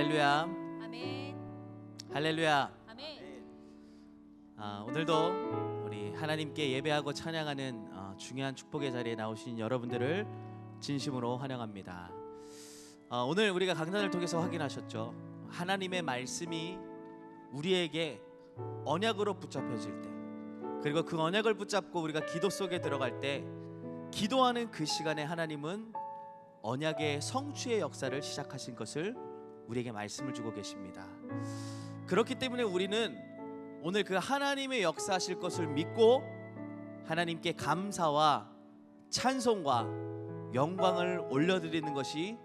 할렐루야. 아멘. 할렐루야. 아멘. 오늘도 우리 하나님께 예배하고 찬양하는 중요한 축복의 자리에 나오신 여러분들을 진심으로 환영합니다. 오늘 우리가 강단을 통해서 확인하셨죠. 하나님의 말씀이 우리에게 언약으로 붙잡혀질 때, 그리고 그 언약을 붙잡고 우리가 기도 속에 들어갈 때, 기도하는 그 시간에 하나님은 언약의 성취의 역사를 시작하신 것을 우리에게 말씀을 주고 계십니다. 그렇기 때문에 우리는 오늘 그 하나님의 역사하실 것을 믿고 하나님께 감사와 찬송과 영광을 올려드리는 것이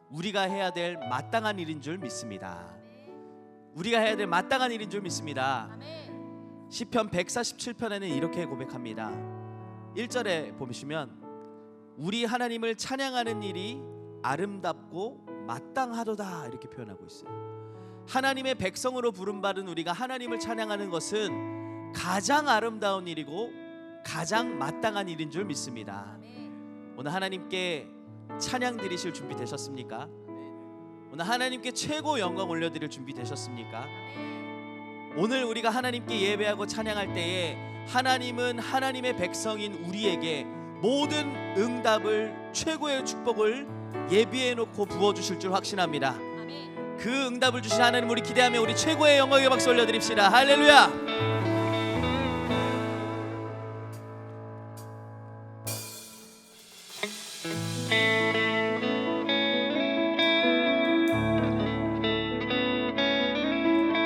우리가 해야 될 마땅한 일인 줄 믿습니다. 우리가 해야 될 마땅한 일인 줄 믿습니다. 아멘. 시편 147편에는 이렇게 고백합니다. 1절에 보시면 우리 하나님을 찬양하는 일이 아름답고 마땅하도다 이렇게 표현하고 있어요. 하나님의 백성으로 부름받은 우리가 하나님을 찬양하는 것은 가장 아름다운 일이고 가장 마땅한 일인 줄 믿습니다. 아멘. 오늘 하나님께 찬양 드리실 준비 되셨습니까? 오늘 하나님께 최고 영광 올려드릴 준비 되셨습니까? 오늘 우리가 하나님께 예배하고 찬양할 때에 하나님은 하나님의 백성인 우리에게 모든 응답을, 최고의 축복을 예비해 놓고 부어주실 줄 확신합니다. 아멘. 그 응답을 주신 하나님 우리 기대하며 우리 최고의 영광의 박수 올려드립시다. 할렐루야.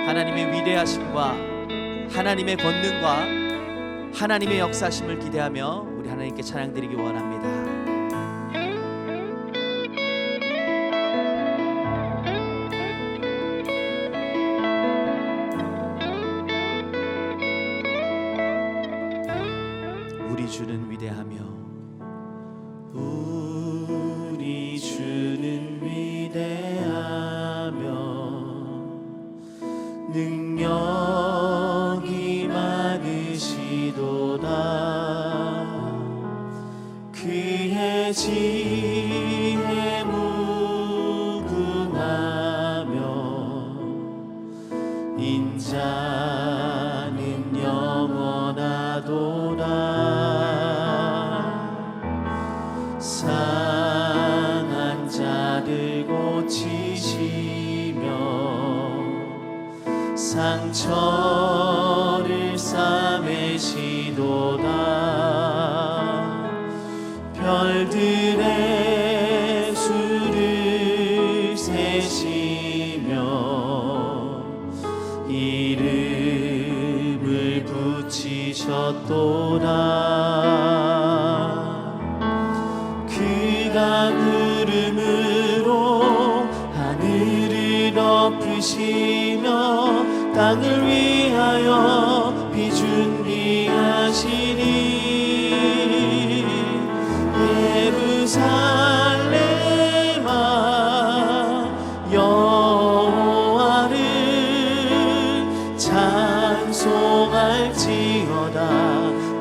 하나님의 위대하심과 하나님의 권능과 하나님의 역사심을 기대하며 우리 하나님께 찬양드리기 원합니다. 우리 주는 위대하며 우리 주는 위대하며 능력이 많으시도다. 그의 지혜 무궁하며 인자는 영원하도다. 상한 자들 고치시며 상처를 싸매시도다. 별들의 수를 세시며 이름을 붙이셨도다. 그가 구름으로 하늘을 덮으시며 땅을 위하여 비 준비하시니 예루살렘아 여호와를 찬송할지어다.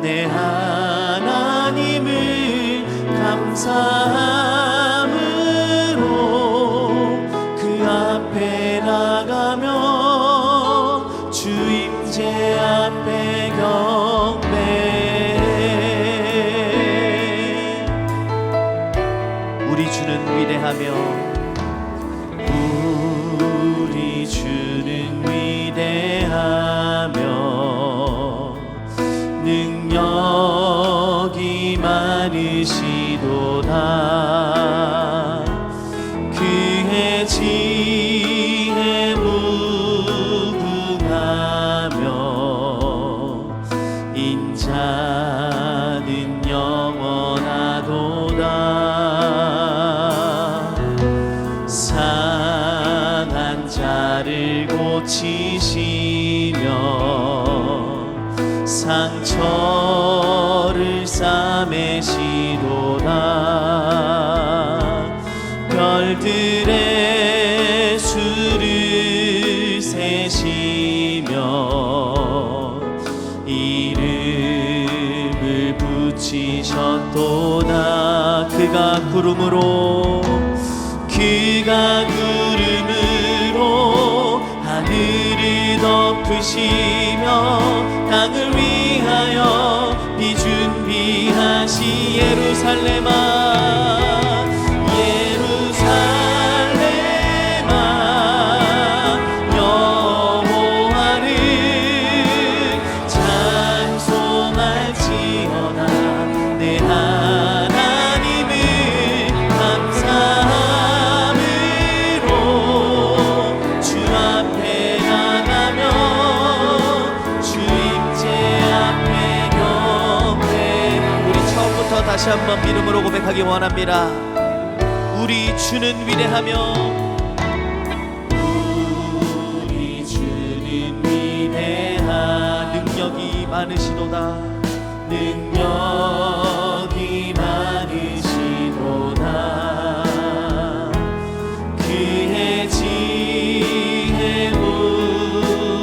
내 하나님을 감사함으로 그 앞에 나가며 주 임재 앞에 경배해. 우리 주는 위대하며 우리 주는 위대하며 능력이 많으시도다. 그의 지혜 무궁하며 인자는 영원하도다. 상한 자를 고치시며 상처를 싸매시도다. 별들의 수를 세시며 이름을 붙이셨도다. 그가 구름으로 덮으시며 땅을 위하여 비준비하시 예루살렘아 예루살렘아 여호와를 찬송할지어다 내 하나님을 감사함으로 주 앞에 나가며 주 임재 앞에 경배 우리 처음부터 다시 한번 믿음으로 고백하기 원합니다. 우리 주는 위대하며 우리 주는 위대하 능력이 많으시도다 능력이 많으시도다 그의 지혜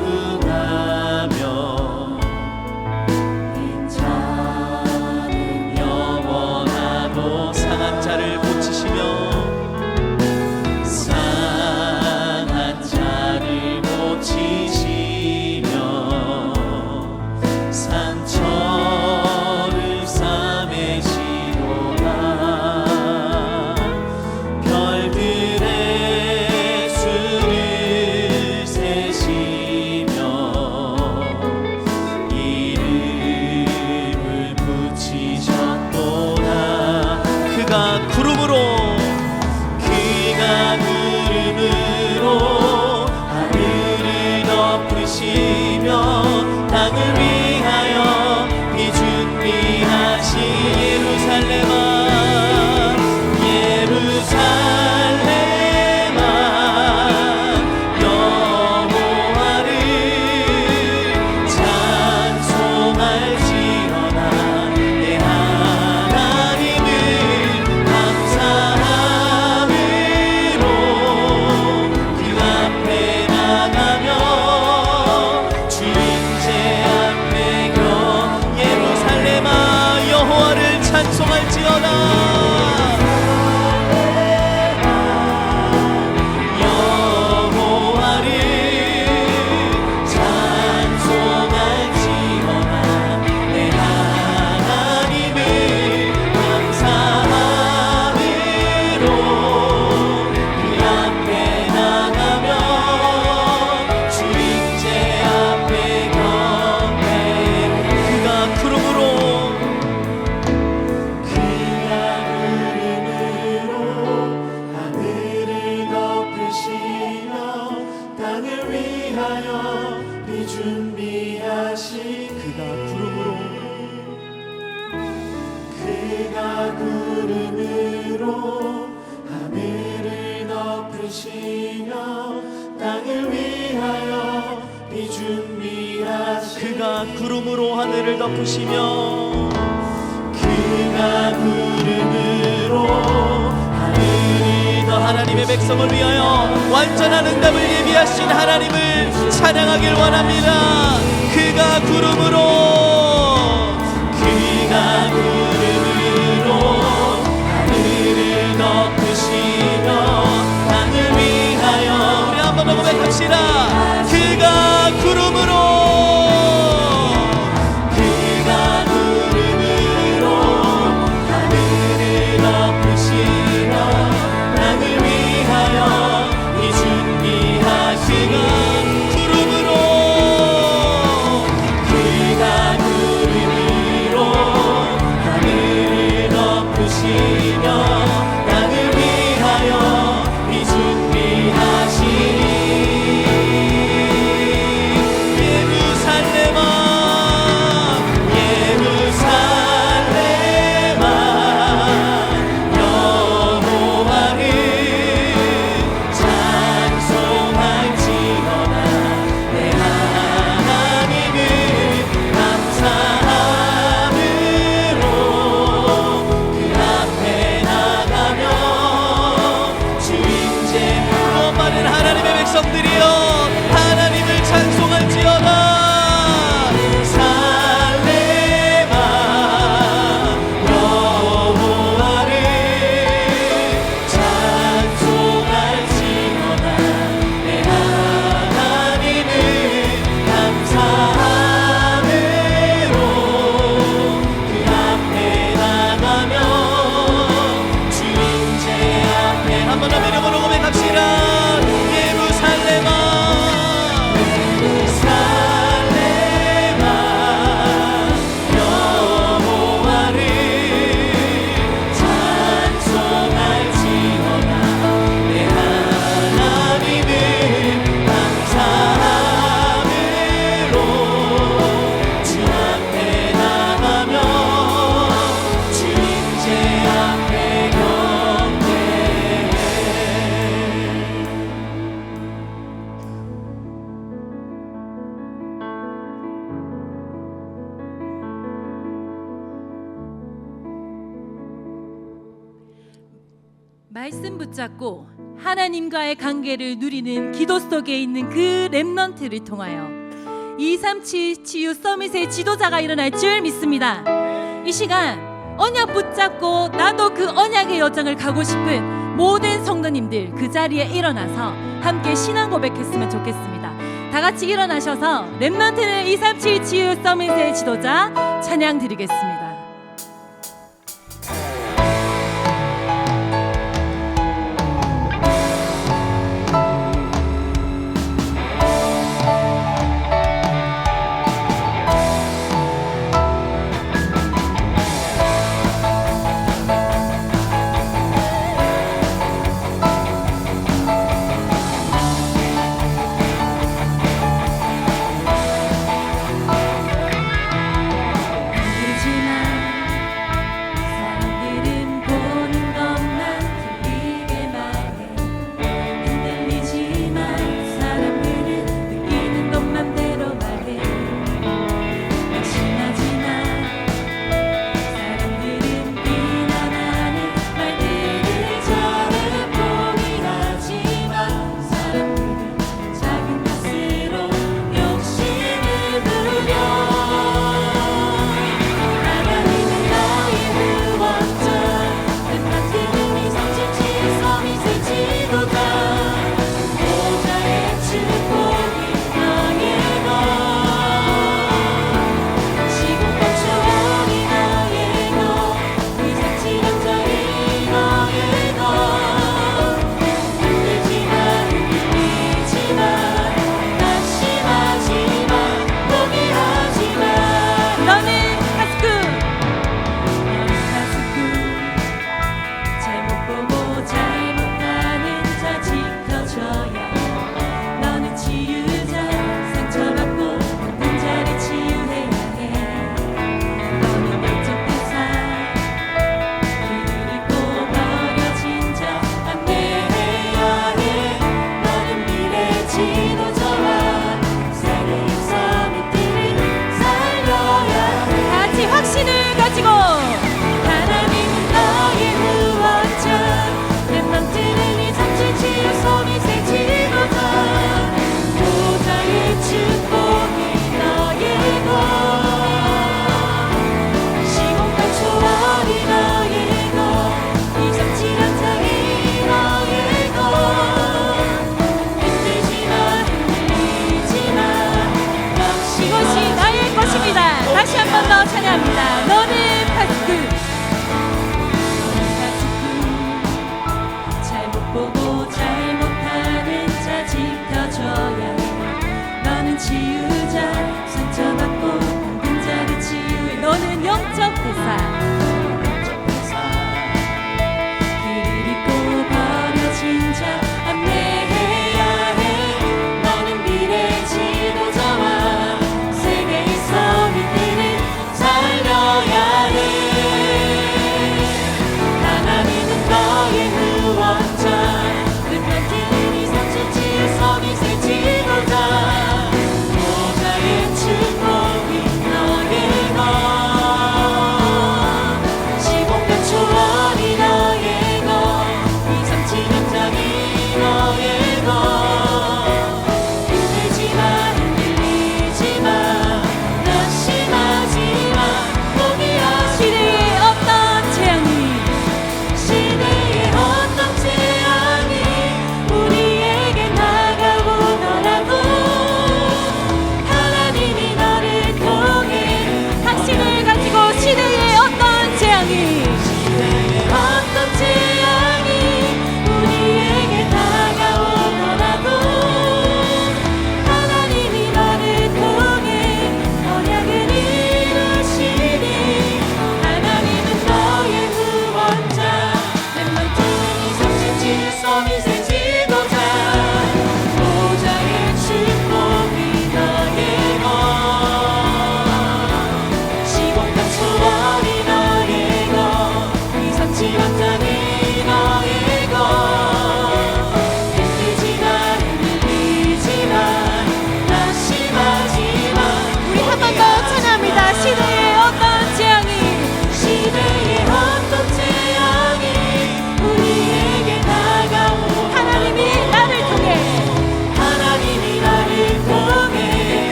무궁하며 인자는 영원하도 상한 자를 고치시며 상한 자를 고치시며 상처를 싸매시도다 별들의 수를 세시며 이름을 붙이셨도다 그가 구름으로 하늘을 덮으시며 땅을 위하여 비준비하시 예루살렘아 예루살렘아 여호와를 찬송할지어다 내 하나님을 감사함으로 그 앞에 나가며 주 임재 앞에 예루살렘아 여호와를 찬송할지어다 여호와를 찬송할지어다 내 하나님을 감사함으로 그 앞에 나가며 주 임재 앞에 경배 그가 구름으로 하늘을 덮으시며 땅을 위하여 비준비하시 그가 구름으로 하늘을 덮으시며 땅을 위하여 비준비하시 그가 구름으로 하늘을 덮으시며 그가 구름으로 하늘을 더 하나님의 백성을 위하여 완전한 응답을 예비하신 하나님을 찬양하길 원합니다. 그가 구름으로 하늘을 덮으시며 땅을 위하여 우리 한번 더 고백합시다. 그가 구름으로 하늘을 덮으시며 땅을 위하여 비준비하시고 구름으로 말씀 붙잡고 하나님과의 관계를 누리는 기도 속에 있는 그 렘넌트를 통하여 237 치유 서밋의 지도자가 일어날 줄 믿습니다. 이 시간 언약 붙잡고 나도 그 언약의 여정을 가고 싶은 모든 성도님들 그 자리에 일어나서 함께 신앙 고백했으면 좋겠습니다. 다 같이 일어나셔서 렘넌트는 237 치유 서밋의 지도자 찬양 드리겠습니다.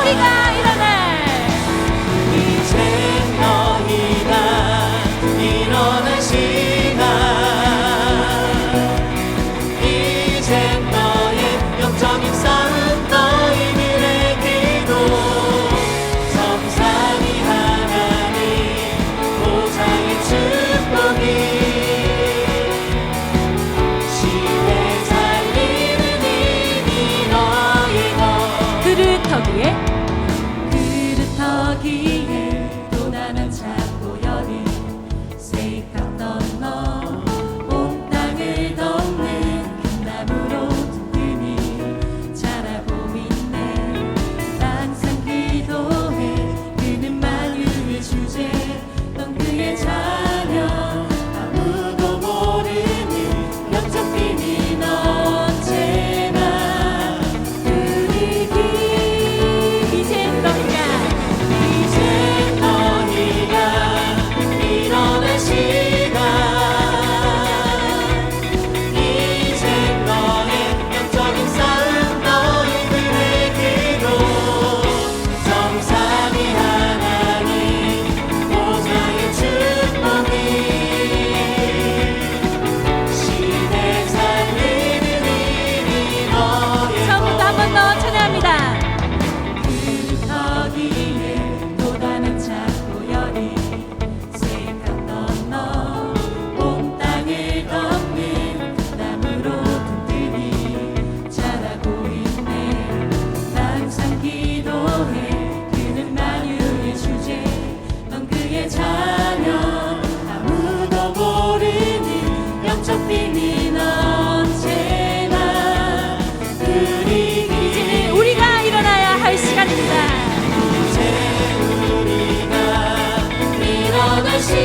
우리가 일어날 이제 너희가 일어날 시간 이제 너의 영적인 싸움 너희들의 기도 성삼위 하나님 보좌의 축복이 시대 살리는 힘이 너의 것 그릇터기에 또 나는 찾고 여린 새값 건너 온 땅을 덮는 큰 나무로 든든히 자라고 있네. 항상 기도해 그는 만유의 주제 넌 그의 자녀 아무도 모르는 영적 비밀 언제나 그리기 이젠 너희가 일어날 시간 이제 너의 영적인 싸움 너희들의 기도 성삼위 하나님 보좌의 축복이 시대 살리는 힘이 너의 처음부터 한 번 더 찬양합니다. 그릇터기에 또 나는 찾고 여린 새값 건너 온 땅을 덮는 나무로 든든히 자라고 있네. 항상 기도해 그는 만유의 주제 넌 그의 자녀 아무도 모르는 영적 비밀 언제나 그리기 이제는 우리가 일어나야 할 시간입니다. 이제 우리가 일어날 시간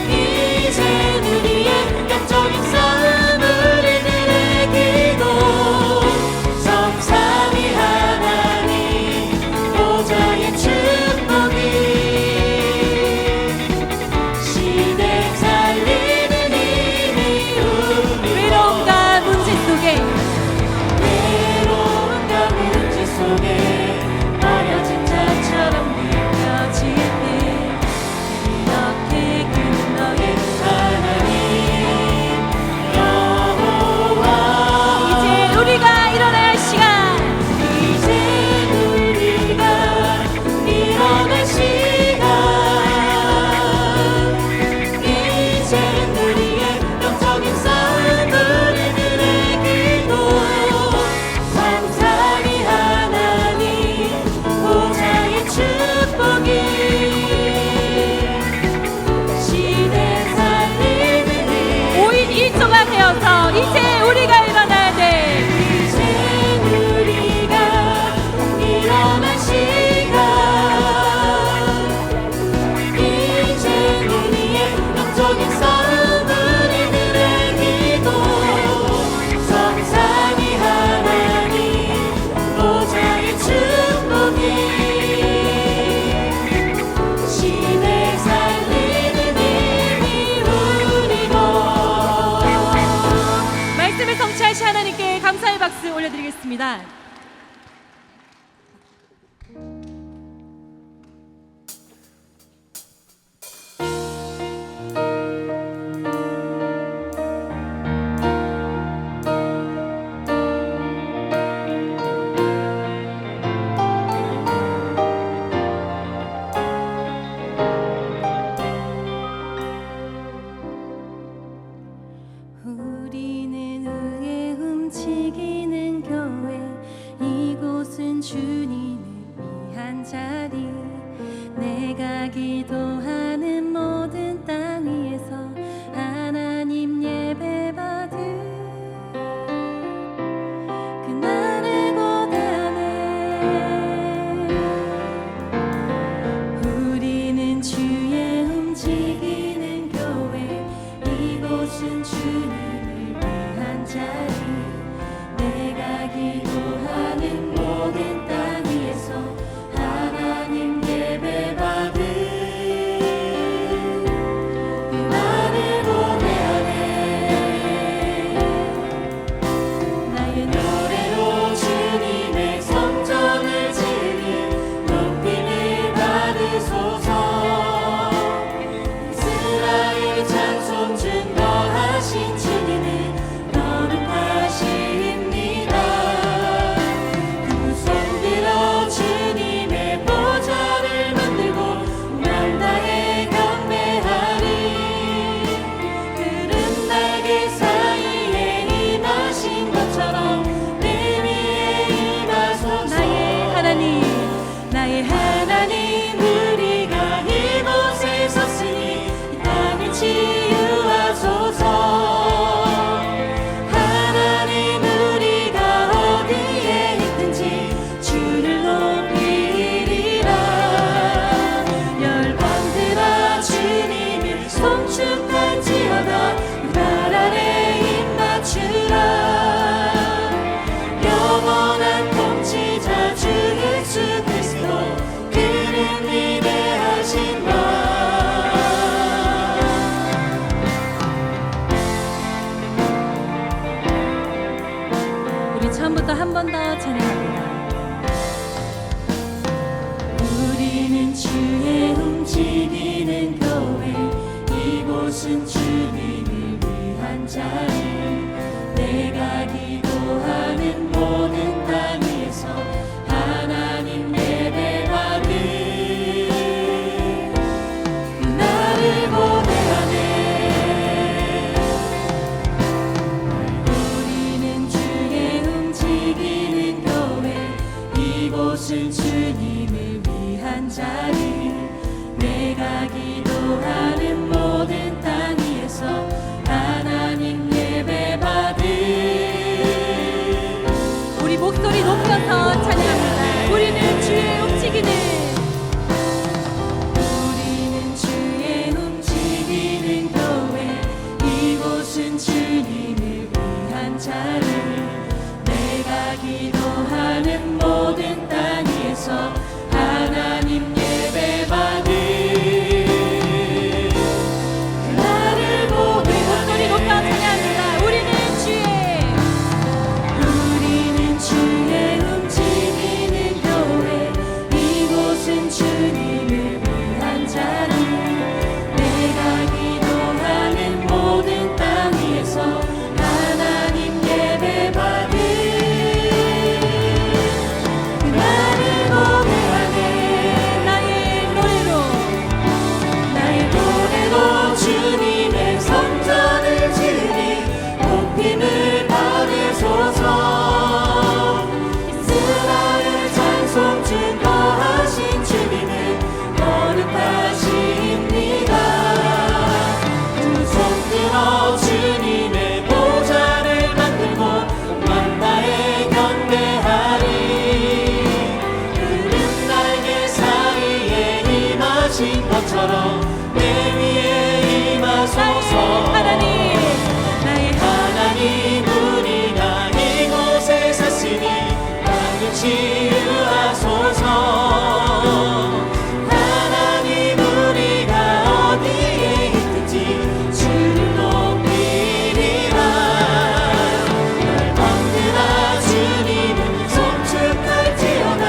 이제 우리의 영적인 싸움 우리들의 기도 성삼위 하나님 보좌의 축복이 시대 살리는 힘이 우리 외로움과 문제 속에 외로움과 문제 속에 버려진 자처럼 느껴질 때 이렇게 그는 너의 하나님 여호와 이제 우리가 일어나야 할 시간. 이제 우리가 일어날 시간 이제 우리의 영적인 싸움 우리들의 기도 성삼위 하나님 보좌의 축복이 시대 살리는 힘 5인 1조가 되어서 이제 우리가 일어나야 돼. 이제 우리가 일어날 시간 이제 우리의 영적인 싸움 우리들의 기도 성삼위 하나님 보좌의 축복이 시대 살리는 힘이 우리 것 말씀을 성취하신 하나님께 감사의 박수 올려드리겠습니다. 우리는 의에 움직이는 교회 이곳은 주님을 위한 자리 내가 기도하는 모든 땅 위에서 하나님 예배받을 그날을 고대하네 우리는 주의 움직이는 교회 이곳은 주님을 위한 자리 내가 기도하는 모든 땅 위에서 하나님 예배받을 그날을 고대하네 나의 노래로 주님 우리 처음부터 한 번 더 찬양합니다. 우리는 주의 움직이는 교회, 이곳은 주님을 위한 자리. 내가 기도하는 모든 땅 위에서 하나님 예배받는 나를 고대하네. 우리는 주의 움직이는 교회, 이곳은 주님을 위한 자리. 내가 기도하는 모든 땅 위에서 하나님 예배받은 우리 목소리 높여서 찬양합니다. 우리는 주의 움직이는 우리는 주의 움직이는 교회, 이곳은 주님을 위한 자리. 내가 기도하는 모든 땅 위에서 하나님 예배받은 나를 목소리 고대하네. 높여 찬양합니다. 우리는 주의 움직이는 교회, 이곳은 주님을 위한 자리. 내가 기도하는 모든 땅 위에서 하나님 예배받은 나를 고대하네. 나의 노래로 주님의 성전을 지으니 높임을 받으소서. 이스라엘 찬송 증거하신 주님을 거룩하십니다. 두 손 들어 주님의 보좌를 만들고 만나에 경배하리. 푸른 날개 사이에 임하신 것처럼 내 위에 임하소서. 나의 하나님, 우리가 이곳에 샀으니 땅을 치유하소서. 하나님, 우리가 어디에 있든지 주를 높이리라. 날마다 주님을 송축할지어다.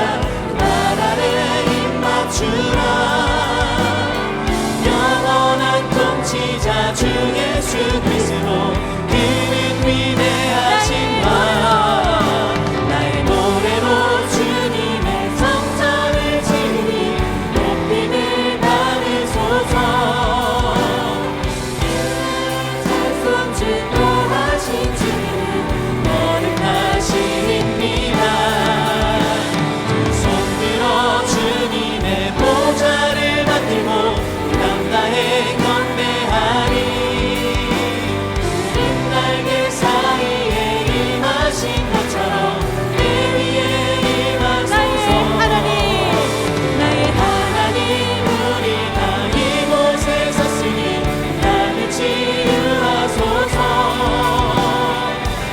날 아래 입 맞추라. 영원한 통치자 주 예수 그리스도, 그는 위대하신 바. 나의 노래로 주님의 성전을 지으니 높임을 받으소서. 찬송 증거하신 주님은 거룩하십니다. 두 손 들어 주님의 보좌를 만들고 담다해 경배하리. 푸른 날개 사이에 임하신 것처럼 내 위에 임하소서. 나의 하나님, 우리가 이곳에 섰으니 나를 치유하소서.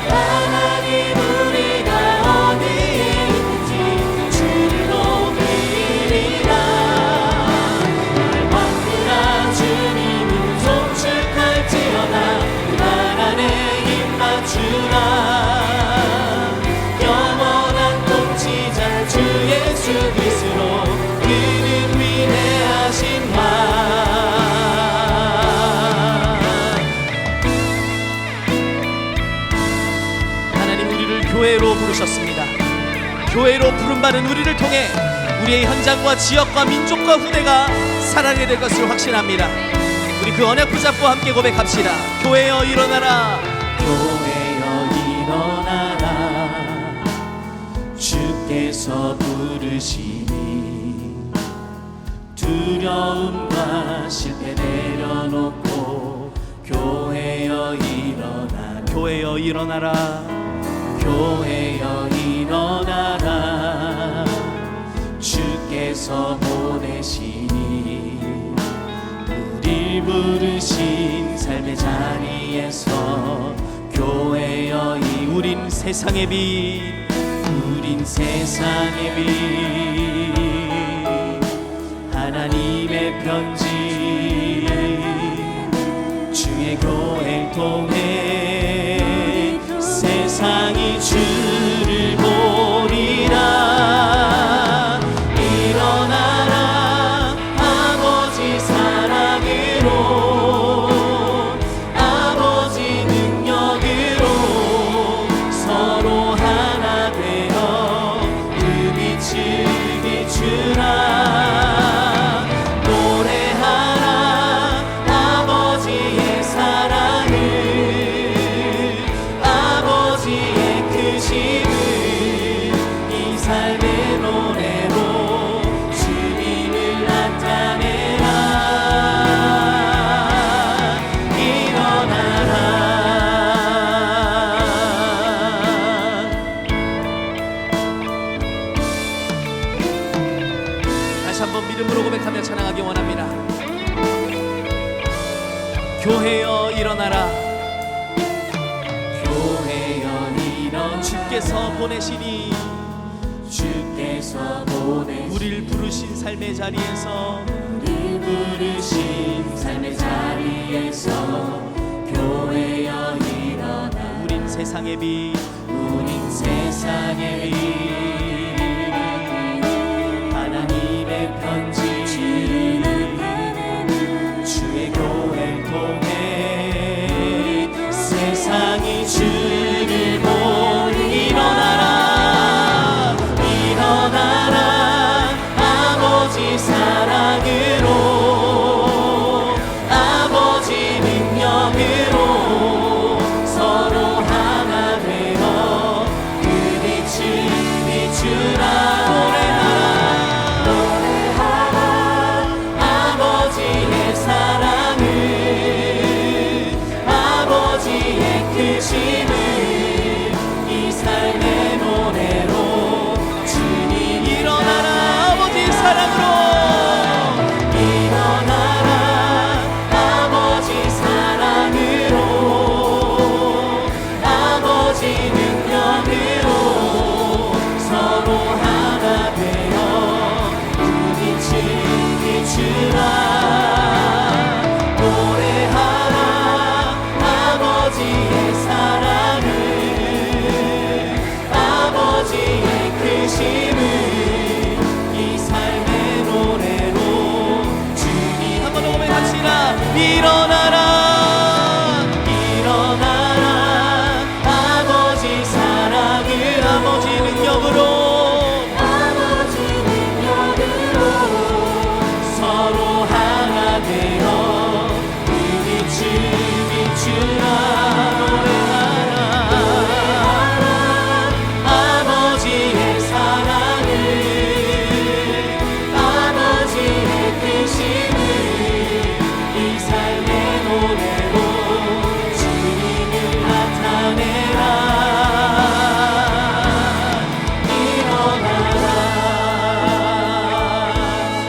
하나님, 우리가 어디에 있든지 주를 높이리라. 날마다 주님을 송축할지어다. 날 안에 입 맞추라. 영원한 통치자 주 예수 그리스도, 그는 위대하신 바. 하나님, 우리를 교회로 부르셨습니다. 교회로 부름받은 우리를 통해 우리의 현장과 지역과 민족과 후대가 살아나게 될 것을 확신합니다. 우리 그 언약 붙잡고 함께 고백합시다. 교회여 일어나라. 교회여 일어나라. 주께서 부르시니 두려움과 실패 내려놓고 교회여 일어나라. 교회여 일어나라. 교회여 일어나라. 주께서 보내시니 우리 부르신 삶의 자리에서 교회여 우린 세상의 빛, 우린 세상의 빛. 하나님의 편지 주의 교회를 통해 세상이 주 주께서 보내시니 주께서 보내 우리를 부르신 삶의 자리에서 우리 부르신 삶의 자리에서 교회여 일어나 우린 세상의 빛 우린 세상의 빛 하나님의 편지 주의 교회를 통해 세상이 주를 보니 일어나라 일어나라 아버지 사랑으로 아버지 능력으로 서로 하나 되어 그 빛을 비추라 노래하라 아버지의 사랑을 아버지의 크심을 이 삶의 노래로 주님 일어나라 아버지 사랑으로 일어나라 아버지 사랑으로 아버지 능력으로 서로 하나 되어 그 빛을 비추라 노래하라 아버지의 사랑을 아버지의 크심을 이 삶의 노래로 주님 한번 더 고백합시다. 일어나라 일어나라 아버지 사랑을 아버지 능력으로 아버지 능력으로 서로 하나 되어 그 빛을 비추라 노래하라 아버지의 사랑을 아버지의 크심을 이 삶의 노래로 주님을 나타내라 일어나라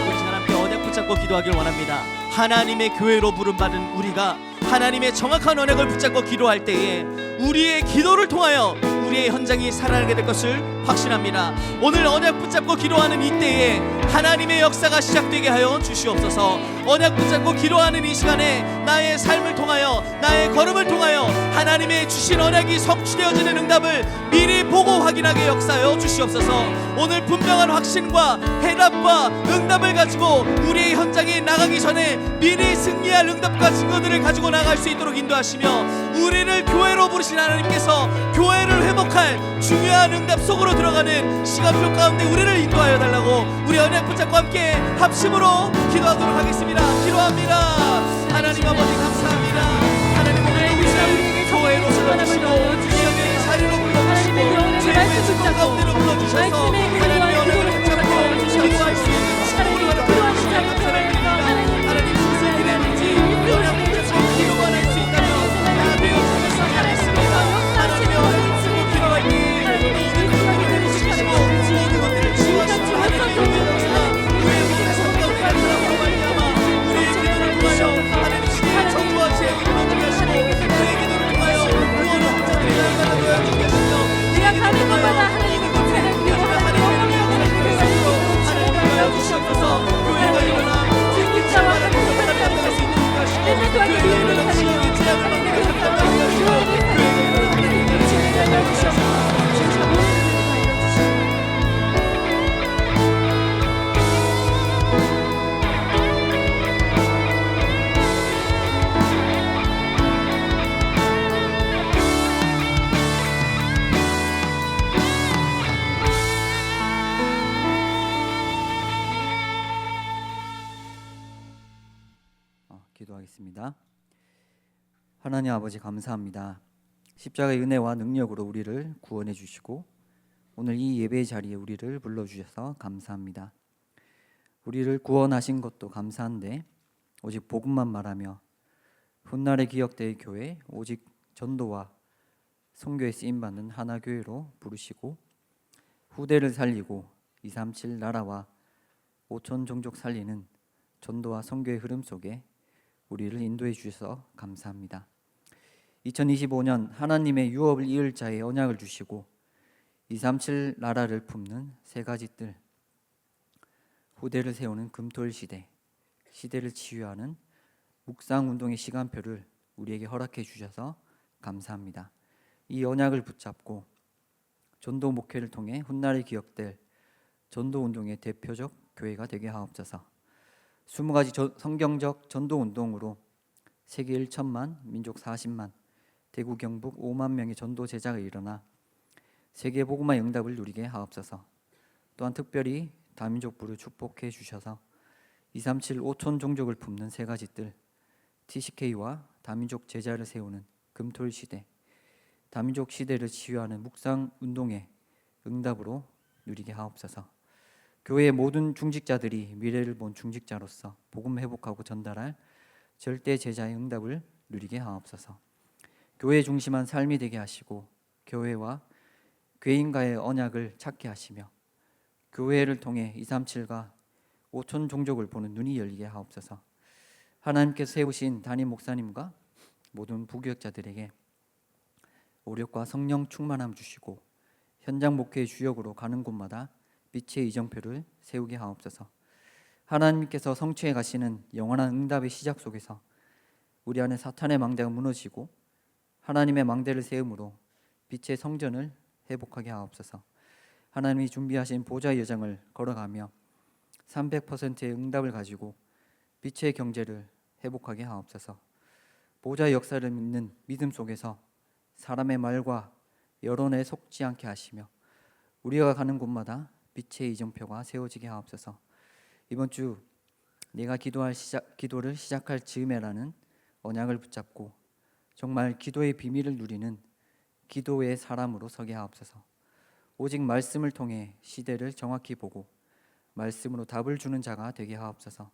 우리 하나님께 언약 붙잡고 기도하길 원합니다. 하나님의 교회로 부름받은 우리가 하나님의 정확한 언약을 붙잡고 기도할 때에 우리의 기도를 통하여 우리의 현장이 살아나게 될 것을 확신합니다. 오늘 언약 붙잡고 기도하는 이때에 하나님의 역사가 시작되게 하여 주시옵소서. 언약 붙잡고 기도하는 이 시간에 나의 삶을 통하여 나의 걸음을 통하여 하나님의 주신 언약이 성취되어지는 응답을 미리 보고 확인하게 역사하여 주시옵소서. 오늘 분명한 확신과 해답과 응답을 가지고 우리의 현장에 나가기 전에 미리 승리할 응답과 증거들을 가지고 나갈 수 있도록 인도하시며 우리를 교회로 부르신 하나님께서 교회를 회복할 중요한 응답 속으로 들어가는 시간표 가운데 우리를 인도하여 달라고 우리 언약 붙잡고 함께 합심으로 기도하도록 하겠습니다. 기도합니다. 하나님 아버지 감사합니다. 하나님 오늘 우리를 교회로 불러주시고 주님의 자리로 불러주시고 제의 증거 가운데로 불러주셔서 하나님의 언약을 붙잡고 기도할 수 있는 시간을 불러주시니 감사합니다. 하나님 무슨 일에 있는지 언약 붙잡고 기도만 할 수 있다면 다 되어주셔서 잘했습니다. 하나님의 언약 붙잡고 기도할 때 모든 것들을 내리시고 모든 것들을 지워주시고 하나님의 은혜가 우리의 모든 성경을 가르치라고 말미암아 우리의 기도를 통하여 하나님 주의 정부와 제의 기도를 하시고 그의 기도를 통하여 구원의 확자들이 나아가는 거야 주게 하시며 우리가 가는 곳마다 하나님의 공사를 기도하는 하나님을 도와주시옵소서. 교회가 일어나 진기자와 하나님을 살아갈 수 있는 것이고 교회가 일어나 지역의 제약을 막는 것을 살아갈 것이고 교회가 일어나 하나님의 진리를 알려주시옵소서. 기도하겠습니다. 하나님 아버지 감사합니다. 십자가의 은혜와 능력으로 우리를 구원해 주시고 오늘 이 예배의 자리에 우리를 불러주셔서 감사합니다. 우리를 구원하신 것도 감사한데 오직 복음만 말하며 훗날의 기억대의 교회 오직 전도와 선교에 쓰임받는 하나교회로 부르시고 후대를 살리고 237 나라와 5천 종족 살리는 전도와 선교의 흐름 속에 우리를 인도해 주셔서 감사합니다. 2025년 하나님의 유업을 이을 자의 언약을 주시고 237 나라를 품는 세 가지 뜰, 후대를 세우는 금토일 시대, 시대를 치유하는 묵상운동의 시간표를 우리에게 허락해 주셔서 감사합니다. 이 언약을 붙잡고 전도 목회를 통해 훗날에 기억될 전도운동의 대표적 교회가 되게 하옵소서. 20가지 성경적 전도운동으로 세계 1천만, 민족 40만, 대구 경북 5만 명의 전도 제자가 일어나 세계 복음화의 응답을 누리게 하옵소서. 또한 특별히 다민족 부를 축복해 주셔서 237 5천 종족을 품는 세 가지 뜰, TCK와 다민족 제자를 세우는 금토일 시대, 다민족 시대를 치유하는 묵상 운동의 응답으로 누리게 하옵소서. 교회의 모든 중직자들이 미래를 본 중직자로서 복음 회복하고 전달할 절대 제자의 응답을 누리게 하옵소서. 교회 중심한 삶이 되게 하시고 교회와 교인과의 언약을 찾게 하시며 교회를 통해 237과 5천 종족을 보는 눈이 열리게 하옵소서. 하나님께서 세우신 담임 목사님과 모든 부교역자들에게 오력과 성령 충만함 주시고 현장 목회의 주역으로 가는 곳마다 빛의 이정표를 세우게 하옵소서. 하나님께서 성취해 가시는 영원한 응답의 시작 속에서 우리 안에 사탄의 망대가 무너지고 하나님의 망대를 세움으로 빛의 성전을 회복하게 하옵소서. 하나님이 준비하신 보좌의 여정을 걸어가며 300%의 응답을 가지고 빛의 경제를 회복하게 하옵소서. 보좌의 역사를 믿는 믿음 속에서 사람의 말과 여론에 속지 않게 하시며 우리가 가는 곳마다 빛의 이정표가 세워지게 하옵소서. 이번 주 내가 기도를 시작할 즈음에라는 언약을 붙잡고 정말 기도의 비밀을 누리는 기도의 사람으로 서게 하옵소서. 오직 말씀을 통해 시대를 정확히 보고 말씀으로 답을 주는 자가 되게 하옵소서.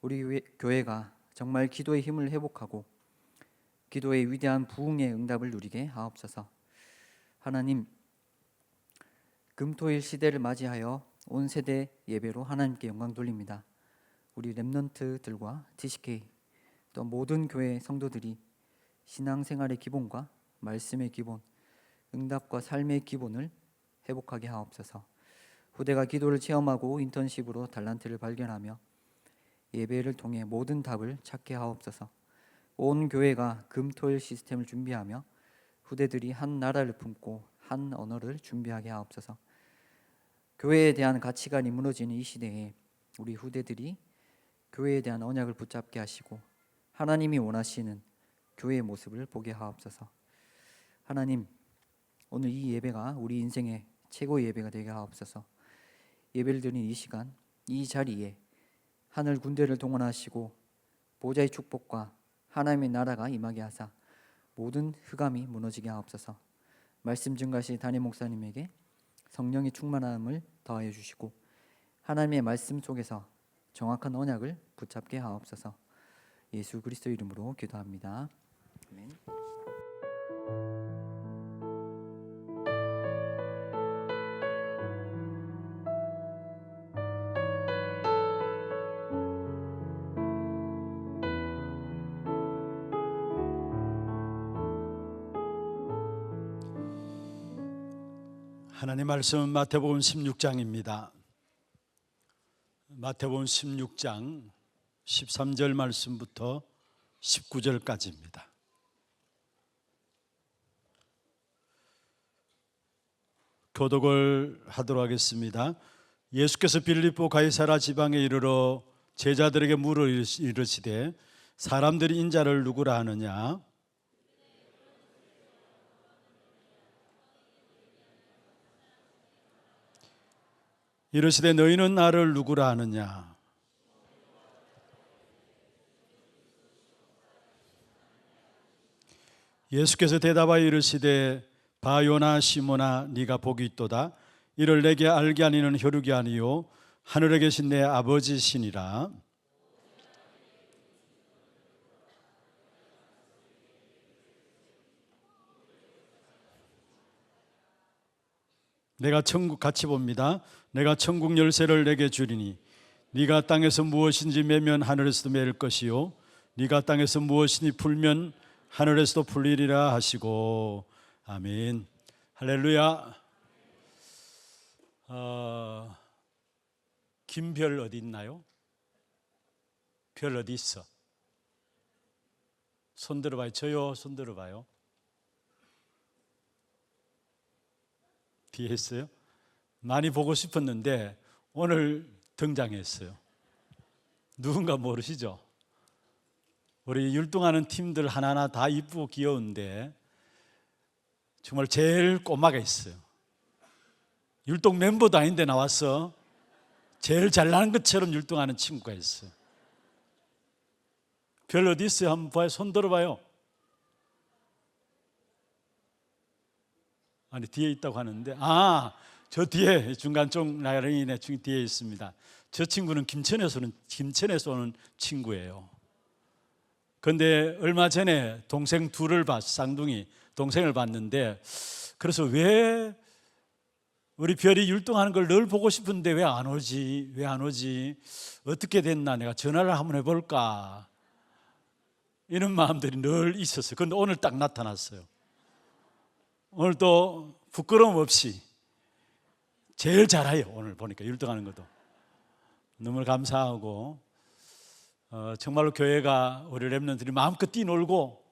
우리 교회가 정말 기도의 힘을 회복하고 기도의 위대한 부흥의 응답을 누리게 하옵소서. 하나님, 금토일 시대를 맞이하여 온 세대 예배로 하나님께 영광 돌립니다. 우리 렘넌트들과 TCK 또 모든 교회 성도들이 신앙생활의 기본과 말씀의 기본, 응답과 삶의 기본을 회복하게 하옵소서. 후대가 기도를 체험하고 인턴십으로 달란트를 발견하며 예배를 통해 모든 답을 찾게 하옵소서. 온 교회가 금토일 시스템을 준비하며 후대들이 한 나라를 품고 한 언어를 준비하게 하옵소서. 교회에 대한 가치관이 무너지는 이 시대에 우리 후대들이 교회에 대한 언약을 붙잡게 하시고 하나님이 원하시는 교회의 모습을 보게 하옵소서. 하나님, 오늘 이 예배가 우리 인생의 최고의 예배가 되게 하옵소서. 예배를 드린 이 시간, 이 자리에 하늘 군대를 동원하시고 보좌의 축복과 하나님의 나라가 임하게 하사 모든 흑암이 무너지게 하옵소서. 말씀 증가하신 담임 목사님에게 성령의 충만함을 더하여 주시고 하나님의 말씀 속에서 정확한 언약을 붙잡게 하옵소서. 예수 그리스도 이름으로 기도합니다. 아멘. 하나님 말씀은 마태복음 16장입니다. 마태복음 16장 13절 말씀부터 19절까지입니다. 교독을 하도록 하겠습니다. 예수께서 빌립보 가이사라 지방에 이르러 제자들에게 물어 이르시되 사람들이 인자를 누구라 하느냐? 이르시되 너희는 나를 누구라 하느냐? 예수께서 대답하여 이르시되 바요나 시모나 네가 복이 있도다. 이를 내게 알게 하니는 혈육이 아니요 하늘에 계신 내 아버지시니라. 내가 천국 같이 봅니다. 내가 천국 열쇠를 내게 주리니 네가 땅에서 무엇인지 매면 하늘에서도 매일 것이요 네가 땅에서 무엇이니 풀면 하늘에서도 풀리리라 하시고. 아멘. 할렐루야. 김별 어디 있나요? 별 어디 있어? 손 들어봐요. 저요. 손 들어봐요. 뒤에 있어요. 많이 보고 싶었는데 오늘 등장했어요. 누군가 모르시죠? 우리 율동하는 팀들 하나하나 다 이쁘고 귀여운데 정말 제일 꼬마가 있어요. 율동 멤버도 아닌데 나와서 제일 잘나는 것처럼 율동하는 친구가 있어요. 별 어디 있어요? 한번 봐요. 손 들어봐요. 아니 뒤에 있다고 하는데 저 뒤에 중간 쪽 라인에 뒤에 있습니다. 저 친구는 김천에서 오는 친구예요. 그런데 얼마 전에 동생 둘을 쌍둥이 동생을 봤는데 그래서 왜 우리 별이 율동하는 걸 늘 보고 싶은데 왜 안 오지? 어떻게 됐나 내가 전화를 한번 해볼까? 이런 마음들이 늘 있었어요. 그런데 오늘 딱 나타났어요. 오늘 또 부끄러움 없이 제일 잘해요. 오늘 보니까 율동하는 것도 너무 감사하고 정말로 교회가 우리 렘넌트들이 마음껏 뛰놀고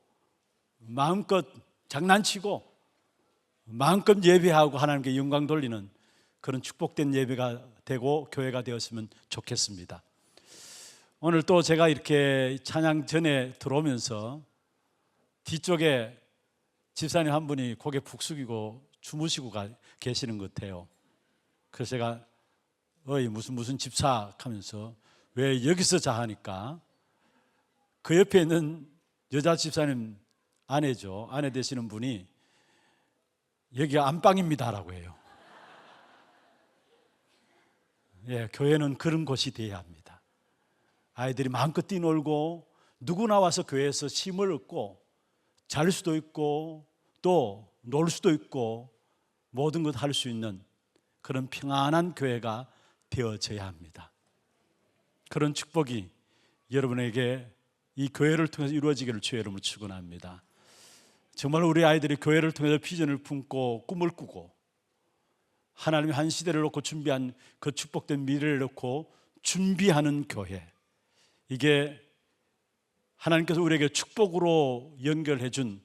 마음껏 장난치고 마음껏 예배하고 하나님께 영광 돌리는 그런 축복된 예배가 되고 교회가 되었으면 좋겠습니다. 오늘 또 제가 이렇게 찬양 전에 들어오면서 뒤쪽에 집사님 한 분이 고개 푹 숙이고 주무시고 계시는 것 같아요. 그래서 제가 무슨 집사 하면서 왜 여기서 자 하니까 그 옆에 있는 여자 집사님 아내 되시는 분이 여기가 안방입니다라고 해요. 교회는 그런 곳이 되어야 합니다. 아이들이 마음껏 뛰놀고 누구나 와서 교회에서 쉼을 얻고 잘 수도 있고 또 놀 수도 있고 모든 것 할 수 있는 그런 평안한 교회가 되어져야 합니다. 그런 축복이 여러분에게 이 교회를 통해서 이루어지기를 주의 이름으로 축원합니다. 정말 우리 아이들이 교회를 통해서 비전을 품고 꿈을 꾸고 하나님이 한 시대를 놓고 준비한 그 축복된 미래를 놓고 준비하는 교회, 이게 하나님께서 우리에게 축복으로 연결해 준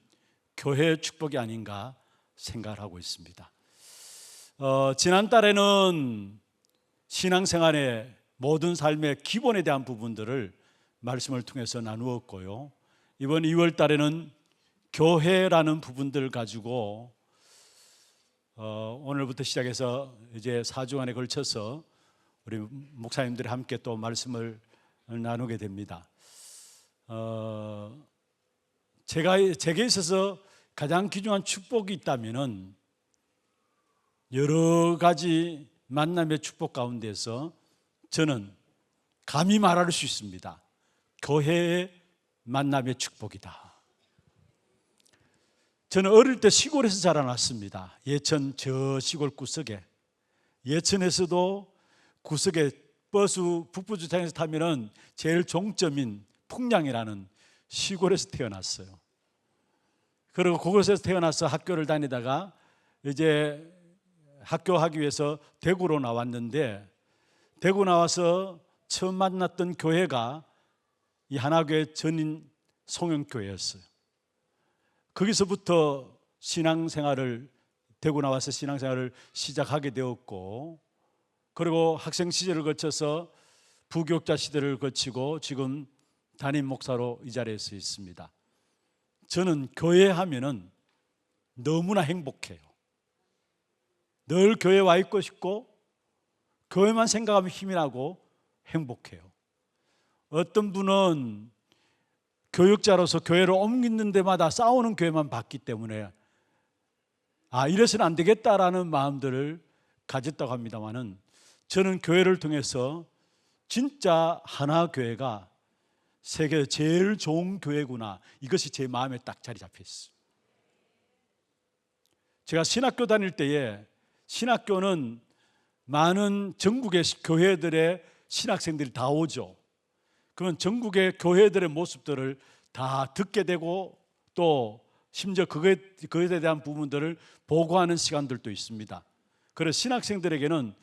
교회의 축복이 아닌가 생각을 하고 있습니다. 지난달에는 신앙생활의 모든 삶의 기본에 대한 부분들을 말씀을 통해서 나누었고요. 이번 2월 달에는 교회라는 부분들을 가지고 오늘부터 시작해서 이제 4주간에 걸쳐서 우리 목사님들이 함께 또 말씀을 나누게 됩니다. 제게 있어서 가장 귀중한 축복이 있다면은 여러 가지 만남의 축복 가운데서 저는 감히 말할 수 있습니다. 교회의 만남의 축복이다. 저는 어릴 때 시골에서 자라났습니다. 예천 저 시골 구석에, 예천에서도 구석에 버스 북부주차장에서 타면은 제일 종점인 풍량이라는 시골에서 태어났어요. 그리고 그곳에서 태어나서 학교를 다니다가 이제 학교하기 위해서 대구로 나왔는데, 대구 나와서 처음 만났던 교회가 이 하나교회 전인 송영교회였어요. 거기서부터 신앙생활을, 대구 나와서 신앙생활을 시작하게 되었고, 그리고 학생 시절을 거쳐서 부교육자 시대를 거치고 지금 담임 목사로 이 자리에 서 있습니다. 저는 교회 하면은 너무나 행복해요. 늘 교회에 와 있고 싶고 교회만 생각하면 힘이 나고 행복해요. 어떤 분은 교육자로서 교회를 옮기는 데마다 싸우는 교회만 봤기 때문에 이래서는 안 되겠다라는 마음들을 가졌다고 합니다만은, 저는 교회를 통해서 진짜 하나교회가 세계 제일 좋은 교회구나, 이것이 제 마음에 딱 자리 잡혀 있어요. 제가 신학교 다닐 때에, 신학교는 많은 전국의 교회들의 신학생들이 다 오죠. 그러면 전국의 교회들의 모습들을 다 듣게 되고 또 심지어 그것에 대한 부분들을 보고하는 시간들도 있습니다. 그래서 신학생들에게는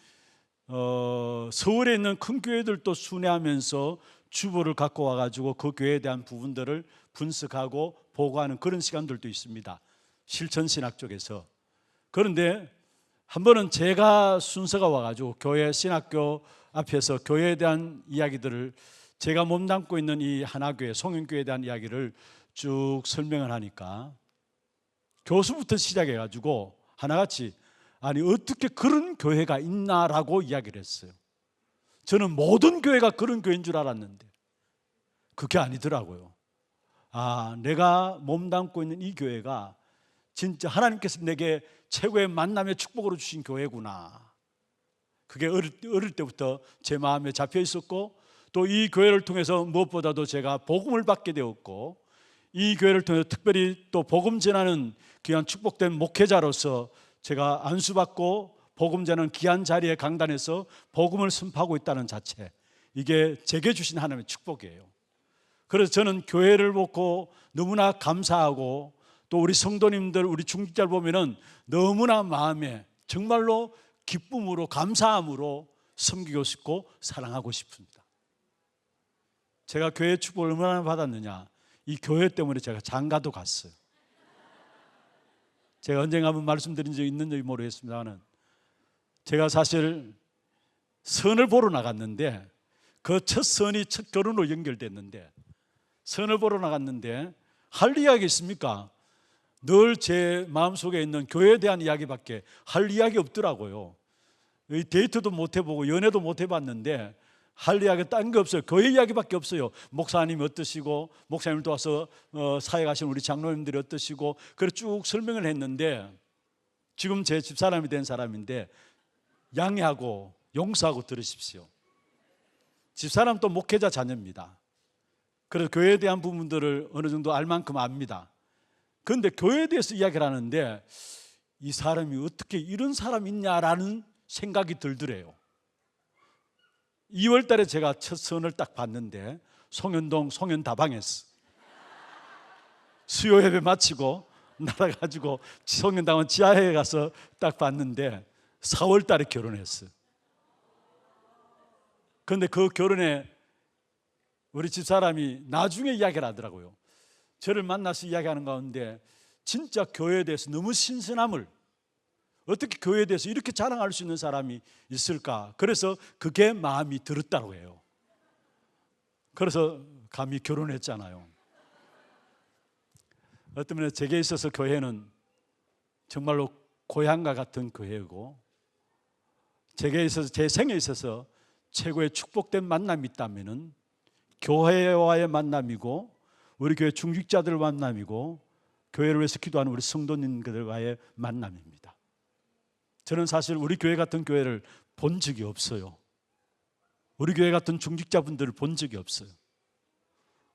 서울에 있는 큰 교회들도 순회하면서 주보를 갖고 와가지고 그 교회에 대한 부분들을 분석하고 보고하는 그런 시간들도 있습니다. 실천신학 쪽에서. 그런데 한 번은 제가 순서가 와가지고 교회 신학교 앞에서 교회에 대한 이야기들을 제가 몸담고 있는 이 하나교회 송영교회에 대한 이야기를 쭉 설명을 하니까 교수부터 시작해가지고 하나같이 아니 어떻게 그런 교회가 있나라고 이야기를 했어요. 저는 모든 교회가 그런 교회인 줄 알았는데 그게 아니더라고요. 아, 내가 몸담고 있는 이 교회가 진짜 하나님께서 내게 최고의 만남의 축복으로 주신 교회구나. 그게 어릴 때부터 제 마음에 잡혀 있었고, 또 이 교회를 통해서 무엇보다도 제가 복음을 받게 되었고, 이 교회를 통해서 특별히 또 복음 전하는 귀한 축복된 목회자로서 제가 안수받고 복음 전하는 귀한 자리에 강단에서 복음을 선포하고 있다는 자체, 이게 제게 주신 하나님의 축복이에요. 그래서 저는 교회를 보고 너무나 감사하고, 또 우리 성도님들, 우리 중직자를 보면은 너무나 마음에 정말로 기쁨으로 감사함으로 섬기고 싶고 사랑하고 싶습니다. 제가 교회 축복을 얼마나 받았느냐, 이 교회 때문에 제가 장가도 갔어요. 제가 언젠가 한번 말씀드린 적이 있는지 모르겠습니다만, 제가 사실 선을 보러 나갔는데 그 첫 선이 첫 결혼으로 연결됐는데, 선을 보러 나갔는데 할 이야기 있습니까? 늘 제 마음속에 있는 교회에 대한 이야기밖에 할 이야기 없더라고요. 데이트도 못 해보고 연애도 못 해봤는데 할 이야기 딴 게 없어요. 교회 이야기밖에 없어요. 목사님이 어떠시고, 목사님을 도와서 사회 가신 우리 장로님들이 어떠시고, 그래 쭉 설명을 했는데, 지금 제 집사람이 된 사람인데 양해하고 용서하고 들으십시오. 집사람 또 목회자 자녀입니다. 그래서 교회에 대한 부분들을 어느 정도 알 만큼 압니다. 그런데 교회에 대해서 이야기를 하는데 이 사람이 어떻게 이런 사람이 있냐라는 생각이 들더래요. 2월 달에 제가 첫 선을 딱 봤는데 송현동 송현다방에서 수요 예배 마치고 날아가지고 송현다방 지하에 가서 딱 봤는데 4월 달에 결혼했어요. 그런데 그 결혼에 우리 집사람이 나중에 이야기를 하더라고요. 저를 만나서 이야기하는 가운데 진짜 교회에 대해서 너무 신선함을, 어떻게 교회에 대해서 이렇게 자랑할 수 있는 사람이 있을까, 그래서 그게 마음이 들었다고 해요. 그래서 감히 결혼했잖아요. 어떤 면에 제게 있어서 교회는 정말로 고향과 같은 교회이고, 제게 있어서, 제 생에 있어서 최고의 축복된 만남이 있다면은 교회와의 만남이고, 우리 교회 중직자들 만남이고, 교회를 위해서 기도하는 우리 성도님들과의 만남입니다. 저는 사실 우리 교회 같은 교회를 본 적이 없어요. 우리 교회 같은 중직자분들을 본 적이 없어요.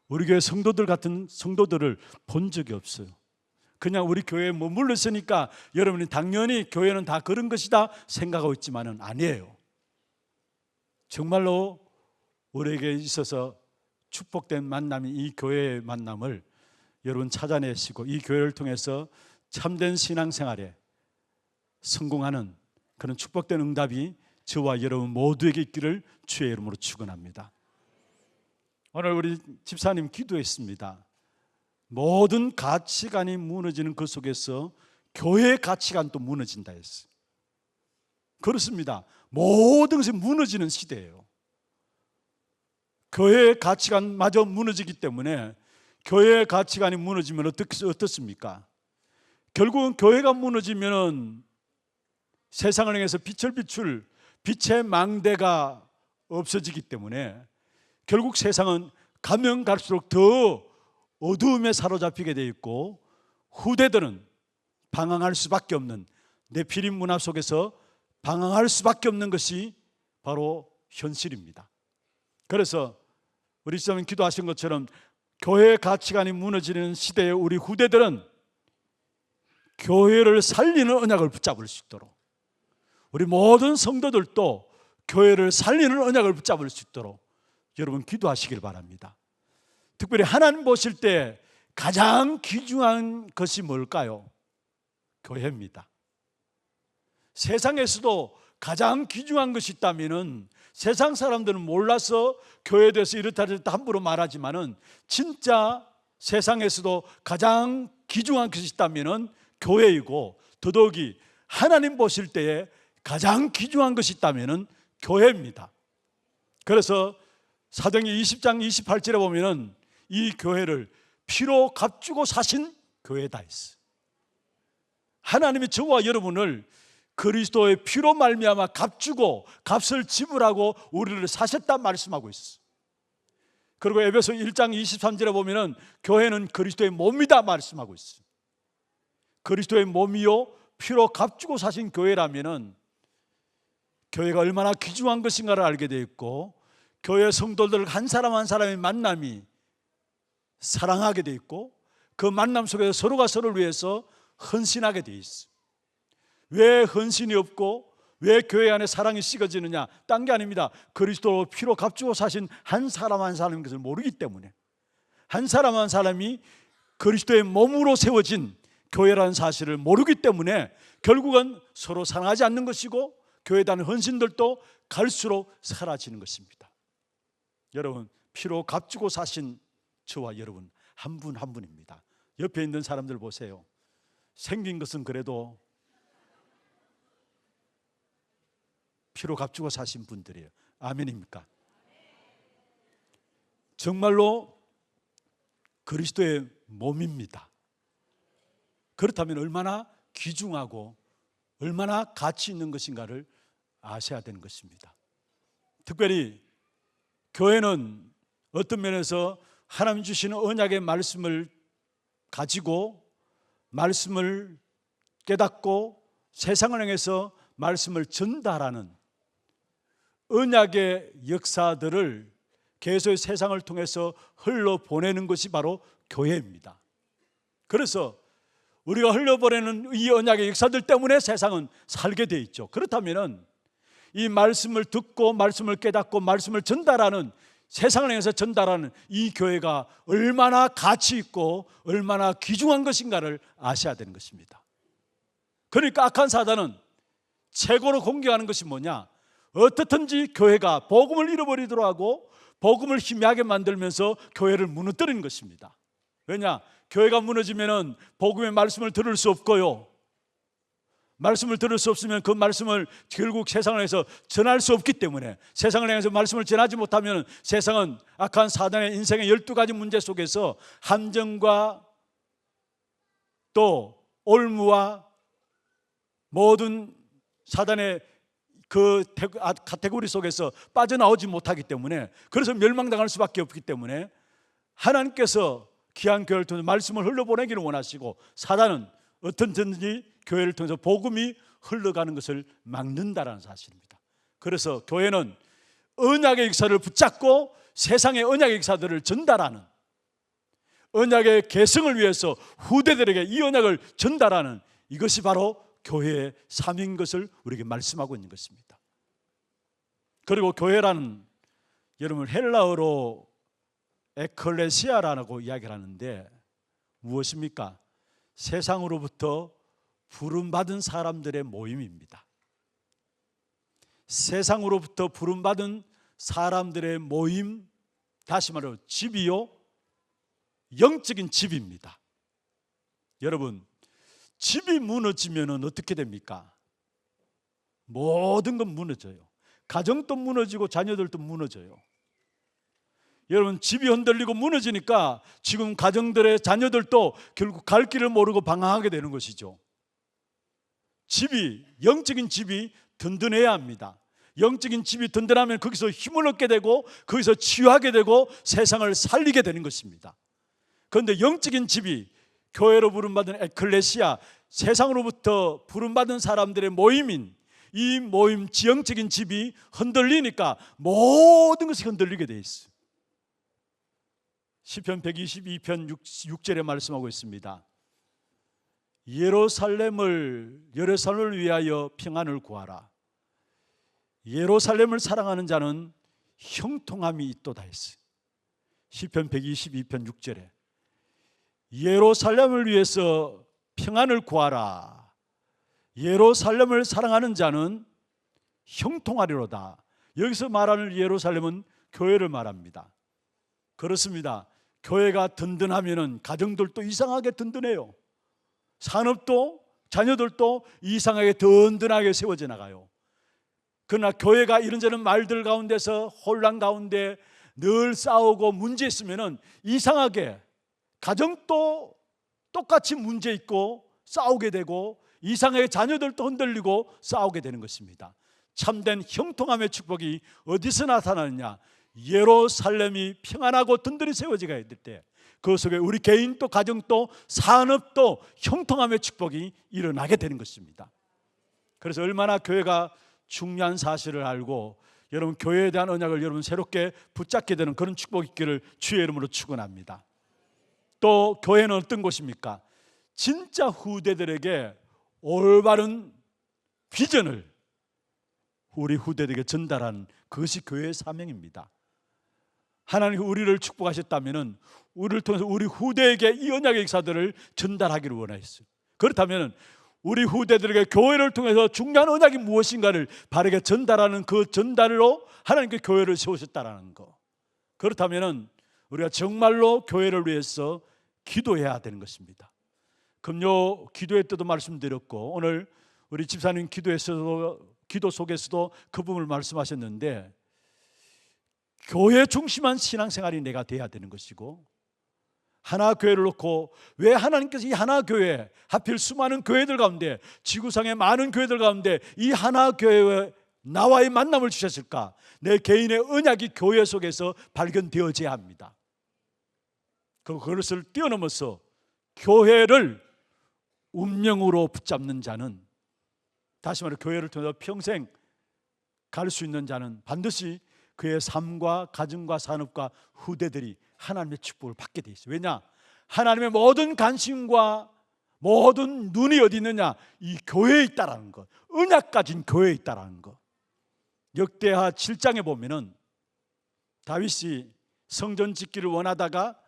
우리 교회 성도들 같은 성도들을 본 적이 없어요. 그냥 우리 교회에 머물러 있으니까 여러분이 당연히 교회는 다 그런 것이다 생각하고 있지만은 아니에요. 정말로 우리에게 있어서 축복된 만남이 이 교회의 만남을 여러분 찾아내시고, 이 교회를 통해서 참된 신앙생활에 성공하는 그런 축복된 응답이 저와 여러분 모두에게 있기를 주의 이름으로 축원합니다. 오늘 우리 집사님 기도했습니다. 모든 가치관이 무너지는 그 속에서 교회의 가치관도 무너진다 했어요. 그렇습니다. 모든 것이 무너지는 시대예요. 교회의 가치관마저 무너지기 때문에, 교회의 가치관이 무너지면 어떻습니까? 결국은 교회가 무너지면 세상을 향해서 빛을 비출 빛의 망대가 없어지기 때문에 결국 세상은 가면 갈수록 더 어두움에 사로잡히게 돼 있고, 후대들은 방황할 수밖에 없는, 네피림 문화 속에서 방황할 수밖에 없는 것이 바로 현실입니다. 그래서 우리 집사님 기도하신 것처럼 교회의 가치관이 무너지는 시대에 우리 후대들은 교회를 살리는 언약을 붙잡을 수 있도록, 우리 모든 성도들도 교회를 살리는 언약을 붙잡을 수 있도록 여러분 기도하시길 바랍니다. 특별히 하나님 보실 때 가장 귀중한 것이 뭘까요? 교회입니다. 세상에서도 가장 귀중한 것이 있다면은, 세상 사람들은 몰라서 교회에 대해서 이렇다 저렇다 함부로 말하지만은 진짜 세상에서도 가장 귀중한 것이 있다면은 교회이고, 더더욱이 하나님 보실 때에 가장 귀중한 것이 있다면은 교회입니다. 그래서 사도행전 20장 28절에 보면은 이 교회를 피로 값주고 사신 교회다 했어. 하나님이 저와 여러분을 그리스도의 피로 말미암아 값주고 값을 지불하고 우리를 사셨다 말씀하고 있어. 그리고 에베소 1장 23절에 보면은 교회는 그리스도의 몸이다 말씀하고 있어. 그리스도의 몸이요 피로 값주고 사신 교회라면은 교회가 얼마나 귀중한 것인가를 알게 되어 있고, 교회 성도들 한 사람 한 사람의 만남이 사랑하게 되어 있고, 그 만남 속에서 서로가 서로를 위해서 헌신하게 되어 있어. 왜 헌신이 없고 왜 교회 안에 사랑이 식어지느냐? 딴 게 아닙니다. 그리스도로 피로 값주고 사신 한 사람 한 사람인 것을 모르기 때문에, 한 사람 한 사람이 그리스도의 몸으로 세워진 교회라는 사실을 모르기 때문에 결국은 서로 사랑하지 않는 것이고, 교회에 대한 헌신들도 갈수록 사라지는 것입니다. 여러분, 피로 값주고 사신 저와 여러분 한 분 한 분입니다. 옆에 있는 사람들 보세요. 생긴 것은 그래도 피로 값주고 사신 분들이에요. 아멘입니까? 정말로 그리스도의 몸입니다. 그렇다면 얼마나 귀중하고 얼마나 가치 있는 것인가를 아셔야 되는 것입니다. 특별히 교회는 어떤 면에서 하나님 주시는 언약의 말씀을 가지고 말씀을 깨닫고 세상을 향해서 말씀을 전달하는 언약의 역사들을 계속 세상을 통해서 흘러보내는 것이 바로 교회입니다. 그래서 우리가 흘려보내는 이 언약의 역사들 때문에 세상은 살게 돼 있죠. 그렇다면 이 말씀을 듣고 말씀을 깨닫고 말씀을 전달하는, 세상을 향해서 전달하는 이 교회가 얼마나 가치 있고 얼마나 귀중한 것인가를 아셔야 되는 것입니다. 그러니까 악한 사단은 최고로 공격하는 것이 뭐냐? 어떻든지 교회가 복음을 잃어버리도록 하고 복음을 희미하게 만들면서 교회를 무너뜨리는 것입니다. 왜냐? 교회가 무너지면 복음의 말씀을 들을 수 없고요, 말씀을 들을 수 없으면 그 말씀을 결국 세상을 향해서 전할 수 없기 때문에, 세상을 향해서 말씀을 전하지 못하면 세상은 악한 사단의 인생의 12가지 문제 속에서 함정과 또 올무와 모든 사단의 그 카테고리 속에서 빠져나오지 못하기 때문에, 그래서 멸망당할 수밖에 없기 때문에 하나님께서 귀한 교회를 통해서 말씀을 흘러보내기를 원하시고, 사단은 어떤든지 교회를 통해서 복음이 흘러가는 것을 막는다라는 사실입니다. 그래서 교회는 언약의 역사를 붙잡고 세상의 언약의 역사들을 전달하는, 언약의 계승을 위해서 후대들에게 이 언약을 전달하는, 이것이 바로 교회의 삶인 것을 우리에게 말씀하고 있는 것입니다. 그리고 교회라는, 여러분 헬라어로 에클레시아라고 이야기를 하는데 무엇입니까? 세상으로부터 부름받은 사람들의 모임입니다. 세상으로부터 부름받은 사람들의 모임, 다시 말해 집이요, 영적인 집입니다. 여러분, 집이 무너지면 어떻게 됩니까? 모든 건 무너져요. 가정도 무너지고 자녀들도 무너져요. 여러분, 집이 흔들리고 무너지니까 지금 가정들의 자녀들도 결국 갈 길을 모르고 방황하게 되는 것이죠. 집이, 영적인 집이 든든해야 합니다. 영적인 집이 든든하면 거기서 힘을 얻게 되고 거기서 치유하게 되고 세상을 살리게 되는 것입니다. 그런데 영적인 집이 교회로 부름받은 에클레시아, 세상으로부터 부름받은 사람들의 모임인 이 모임, 영적인 집이 흔들리니까 모든 것이 흔들리게 돼 있어요. 시편 122편 6절에 말씀하고 있습니다. 예루살렘을 위하여 평안을 구하라. 예루살렘을 사랑하는 자는 형통함이 있도다 했어요. 시편 122편 6절에 예루살렘을 위해서 평안을 구하라. 예루살렘을 사랑하는 자는 형통하리로다. 여기서 말하는 예루살렘은 교회를 말합니다. 그렇습니다. 교회가 든든하면은 가정들도 이상하게 든든해요. 산업도 자녀들도 이상하게 든든하게 세워져 나가요. 그러나 교회가 이런저런 말들 가운데서 혼란 가운데 늘 싸우고 문제 있으면은 이상하게 가정도 똑같이 문제 있고 싸우게 되고 이상하게 자녀들도 흔들리고 싸우게 되는 것입니다. 참된 형통함의 축복이 어디서 나타나느냐? 예루살렘이 평안하고 든든히 세워지게 될 때 그 속에 우리 개인도 가정도 산업도 형통함의 축복이 일어나게 되는 것입니다. 그래서 얼마나 교회가 중요한 사실을 알고 여러분 교회에 대한 언약을 여러분 새롭게 붙잡게 되는 그런 축복이 있기를 주의 이름으로 축원합니다. 또 교회는 어떤 곳입니까? 진짜 후대들에게 올바른 비전을 우리 후대들에게 전달하는 그것이 교회의 사명입니다. 하나님이 우리를 축복하셨다면 우리를 통해서 우리 후대에게 이 언약의 역사들을 전달하기를 원하였어요. 그렇다면 우리 후대들에게 교회를 통해서 중요한 언약이 무엇인가를 바르게 전달하는 그 전달로 하나님께 교회를 세우셨다는 거. 그렇다면 우리가 정말로 교회를 위해서 기도해야 되는 것입니다. 금요 기도회 때도 말씀드렸고 오늘 우리 집사님 기도 속에서도 그 부분을 말씀하셨는데 교회 중심한 신앙생활이 내가 돼야 되는 것이고 하나교회를 놓고 왜 하나님께서 이 하나교회 하필 수많은 교회들 가운데 지구상의 많은 교회들 가운데 이 하나교회에 나와의 만남을 주셨을까? 내 개인의 언약이 교회 속에서 발견되어져야 합니다. 그것을 뛰어넘어서 교회를 운명으로 붙잡는 자는 다시 말해 교회를 통해서 평생 갈 수 있는 자는 반드시 그의 삶과 가정과 산업과 후대들이 하나님의 축복을 받게 돼 있어요. 왜냐? 하나님의 모든 관심과 모든 눈이 어디 있느냐? 이 교회에 있다라는 것, 언약 가진 교회에 있다라는 것. 역대하 7장에 보면은 다윗이 성전 짓기를 원하다가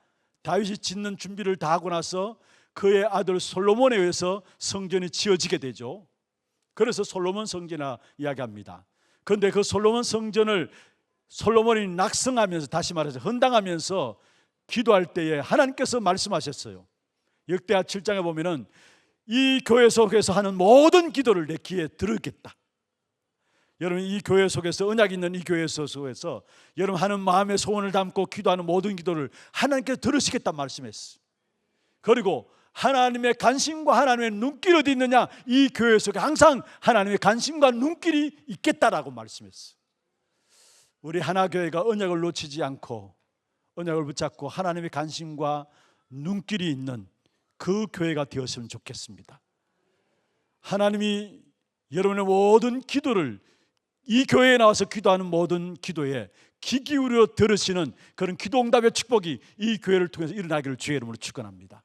다윗이 짓는 준비를 다 하고 나서 그의 아들 솔로몬에 의해서 성전이 지어지게 되죠. 그래서 솔로몬 성전이라 이야기합니다. 그런데 그 솔로몬 성전을 솔로몬이 낙성하면서 다시 말해서 헌당하면서 기도할 때에 하나님께서 말씀하셨어요. 역대하 7장에 보면은 이 교회 속에서 하는 모든 기도를 내 귀에 들었겠다. 여러분 이 교회 속에서 언약이 있는 이 교회 속에서 여러분 하는 마음의 소원을 담고 기도하는 모든 기도를 하나님께서 들으시겠다 말씀했어요. 그리고 하나님의 관심과 하나님의 눈길이 어디 있느냐? 이 교회 속에 항상 하나님의 관심과 눈길이 있겠다라고 말씀했어요. 우리 하나교회가 언약을 놓치지 않고 언약을 붙잡고 하나님의 관심과 눈길이 있는 그 교회가 되었으면 좋겠습니다. 하나님이 여러분의 모든 기도를 이 교회에 나와서 기도하는 모든 기도에 귀 기울여 들으시는 그런 기도응답의 축복이 이 교회를 통해서 일어나기를 주의 이름으로 축원합니다.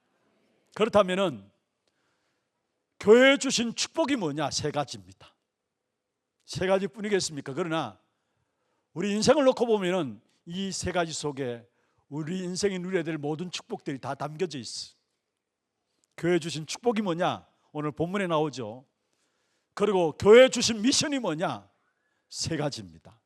그렇다면 교회에 주신 축복이 뭐냐? 세 가지입니다. 세 가지뿐이겠습니까? 그러나 우리 인생을 놓고 보면은 이 세 가지 속에 우리 인생이 누려야 될 모든 축복들이 다 담겨져 있어. 교회에 주신 축복이 뭐냐? 오늘 본문에 나오죠. 그리고 교회에 주신 미션이 뭐냐? 세 가지입니다.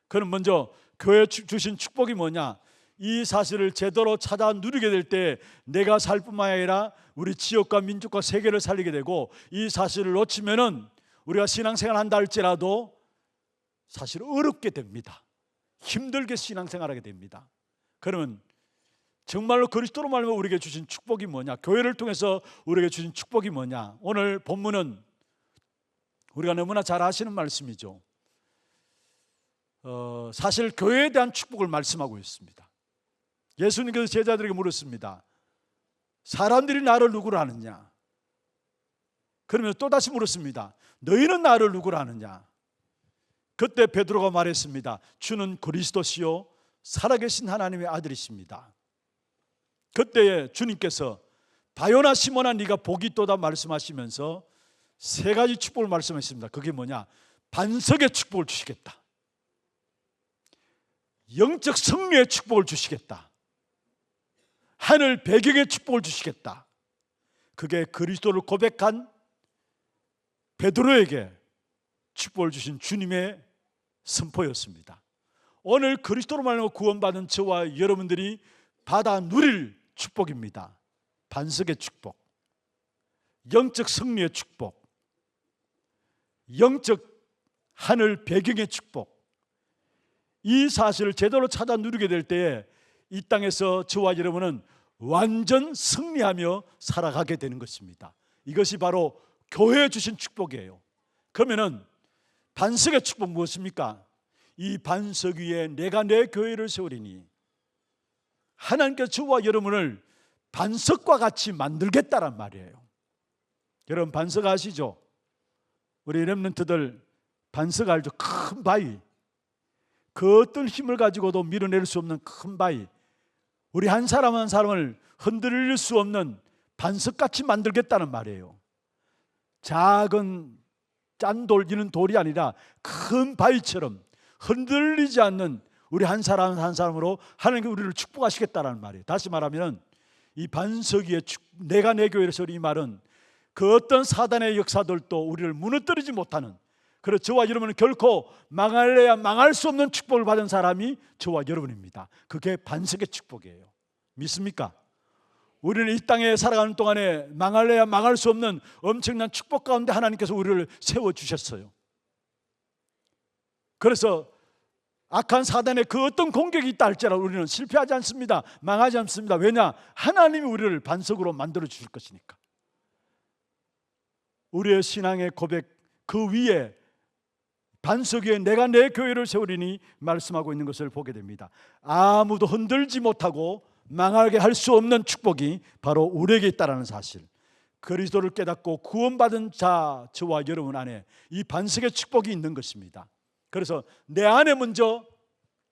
그럼 먼저 교회에 주신 축복이 뭐냐? 이 사실을 제대로 찾아 누리게 될 때 내가 살 뿐만 아니라 우리 지역과 민족과 세계를 살리게 되고 이 사실을 놓치면은 우리가 신앙생활 한다 할지라도 사실 어렵게 됩니다. 힘들게 신앙생활하게 됩니다. 그러면 정말로 그리스도로 말하면 우리에게 주신 축복이 뭐냐? 교회를 통해서 우리에게 주신 축복이 뭐냐? 오늘 본문은 우리가 너무나 잘 아시는 말씀이죠. 사실 교회에 대한 축복을 말씀하고 있습니다. 예수님께서 제자들에게 물었습니다. 사람들이 나를 누구로 아느냐? 그러면 또다시 물었습니다. 너희는 나를 누구로 아느냐? 그때 베드로가 말했습니다. 주는 그리스도시요 살아계신 하나님의 아들이십니다. 그때에 주님께서 바요나 시몬아 네가 복이 있도다 말씀하시면서 세 가지 축복을 말씀하셨습니다. 그게 뭐냐? 반석의 축복을 주시겠다. 영적 승리의 축복을 주시겠다. 하늘 배경의 축복을 주시겠다. 그게 그리스도를 고백한 베드로에게 축복을 주신 주님의 선포였습니다. 오늘 그리스도로 말하여 구원받은 저와 여러분들이 받아 누릴 축복입니다. 반석의 축복, 영적 승리의 축복, 영적 하늘 배경의 축복. 이 사실을 제대로 찾아 누리게 될 때에 이 땅에서 저와 여러분은 완전 승리하며 살아가게 되는 것입니다. 이것이 바로 교회에 주신 축복이에요. 그러면은 반석의 축복 무엇입니까? 이 반석 위에 내가 내 교회를 세우리니 하나님께서 저와 여러분을 반석과 같이 만들겠다란 말이에요. 여러분 반석 아시죠? 우리 렘넌트들 반석 알죠? 큰 바위, 그 어떤 힘을 가지고도 밀어낼 수 없는 큰 바위, 우리 한 사람 한 사람을 흔들릴 수 없는 반석같이 만들겠다는 말이에요. 작은 짠돌 이런 돌이 아니라 큰 바위처럼 흔들리지 않는 우리 한 사람 한 사람으로 하나님께 우리를 축복하시겠다는 말이에요. 다시 말하면 이 반석 위에 내가 내 교회를 세우리, 이 말은 그 어떤 사단의 역사들도 우리를 무너뜨리지 못하는, 그래서 저와 여러분은 결코 망할래야 망할 수 없는 축복을 받은 사람이 저와 여러분입니다. 그게 반석의 축복이에요. 믿습니까? 우리는 이 땅에 살아가는 동안에 망할래야 망할 수 없는 엄청난 축복 가운데 하나님께서 우리를 세워주셨어요. 그래서 악한 사단의 그 어떤 공격이 있다 할지라도 우리는 실패하지 않습니다. 망하지 않습니다. 왜냐? 하나님이 우리를 반석으로 만들어 주실 것이니까. 우리의 신앙의 고백 그 위에 반석 위에 내가 내 교회를 세우리니 말씀하고 있는 것을 보게 됩니다. 아무도 흔들지 못하고 망하게 할 수 없는 축복이 바로 우리에게 있다는 사실, 그리스도를 깨닫고 구원받은 자 저와 여러분 안에 이 반석의 축복이 있는 것입니다. 그래서 내 안에 먼저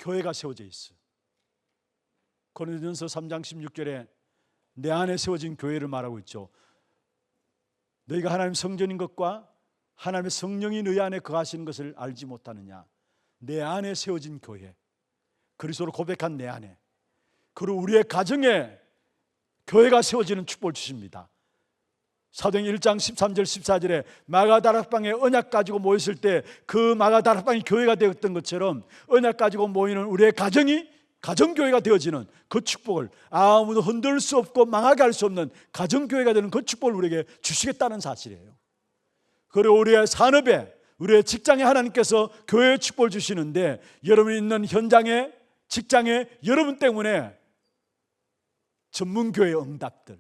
교회가 세워져 있어요. 고린도전서 3장 16절에 내 안에 세워진 교회를 말하고 있죠. 너희가 하나님 성전인 것과 하나님의 성령이 너희 안에 거하시는 것을 알지 못하느냐. 내 안에 세워진 교회, 그리스도를 고백한 내 안에, 그리고 우리의 가정에 교회가 세워지는 축복을 주십니다. 사도행 1장 13절 14절에 마가다락방에 언약 가지고 모였을 때 그 마가다락방이 교회가 되었던 것처럼 언약 가지고 모이는 우리의 가정이 가정교회가 되어지는 그 축복을, 아무도 흔들 수 없고 망하게 할 수 없는 가정교회가 되는 그 축복을 우리에게 주시겠다는 사실이에요. 그리고 우리의 산업에, 우리의 직장에 하나님께서 교회의 축복을 주시는데, 여러분이 있는 현장에, 직장에 여러분 때문에 전문교회의 응답들,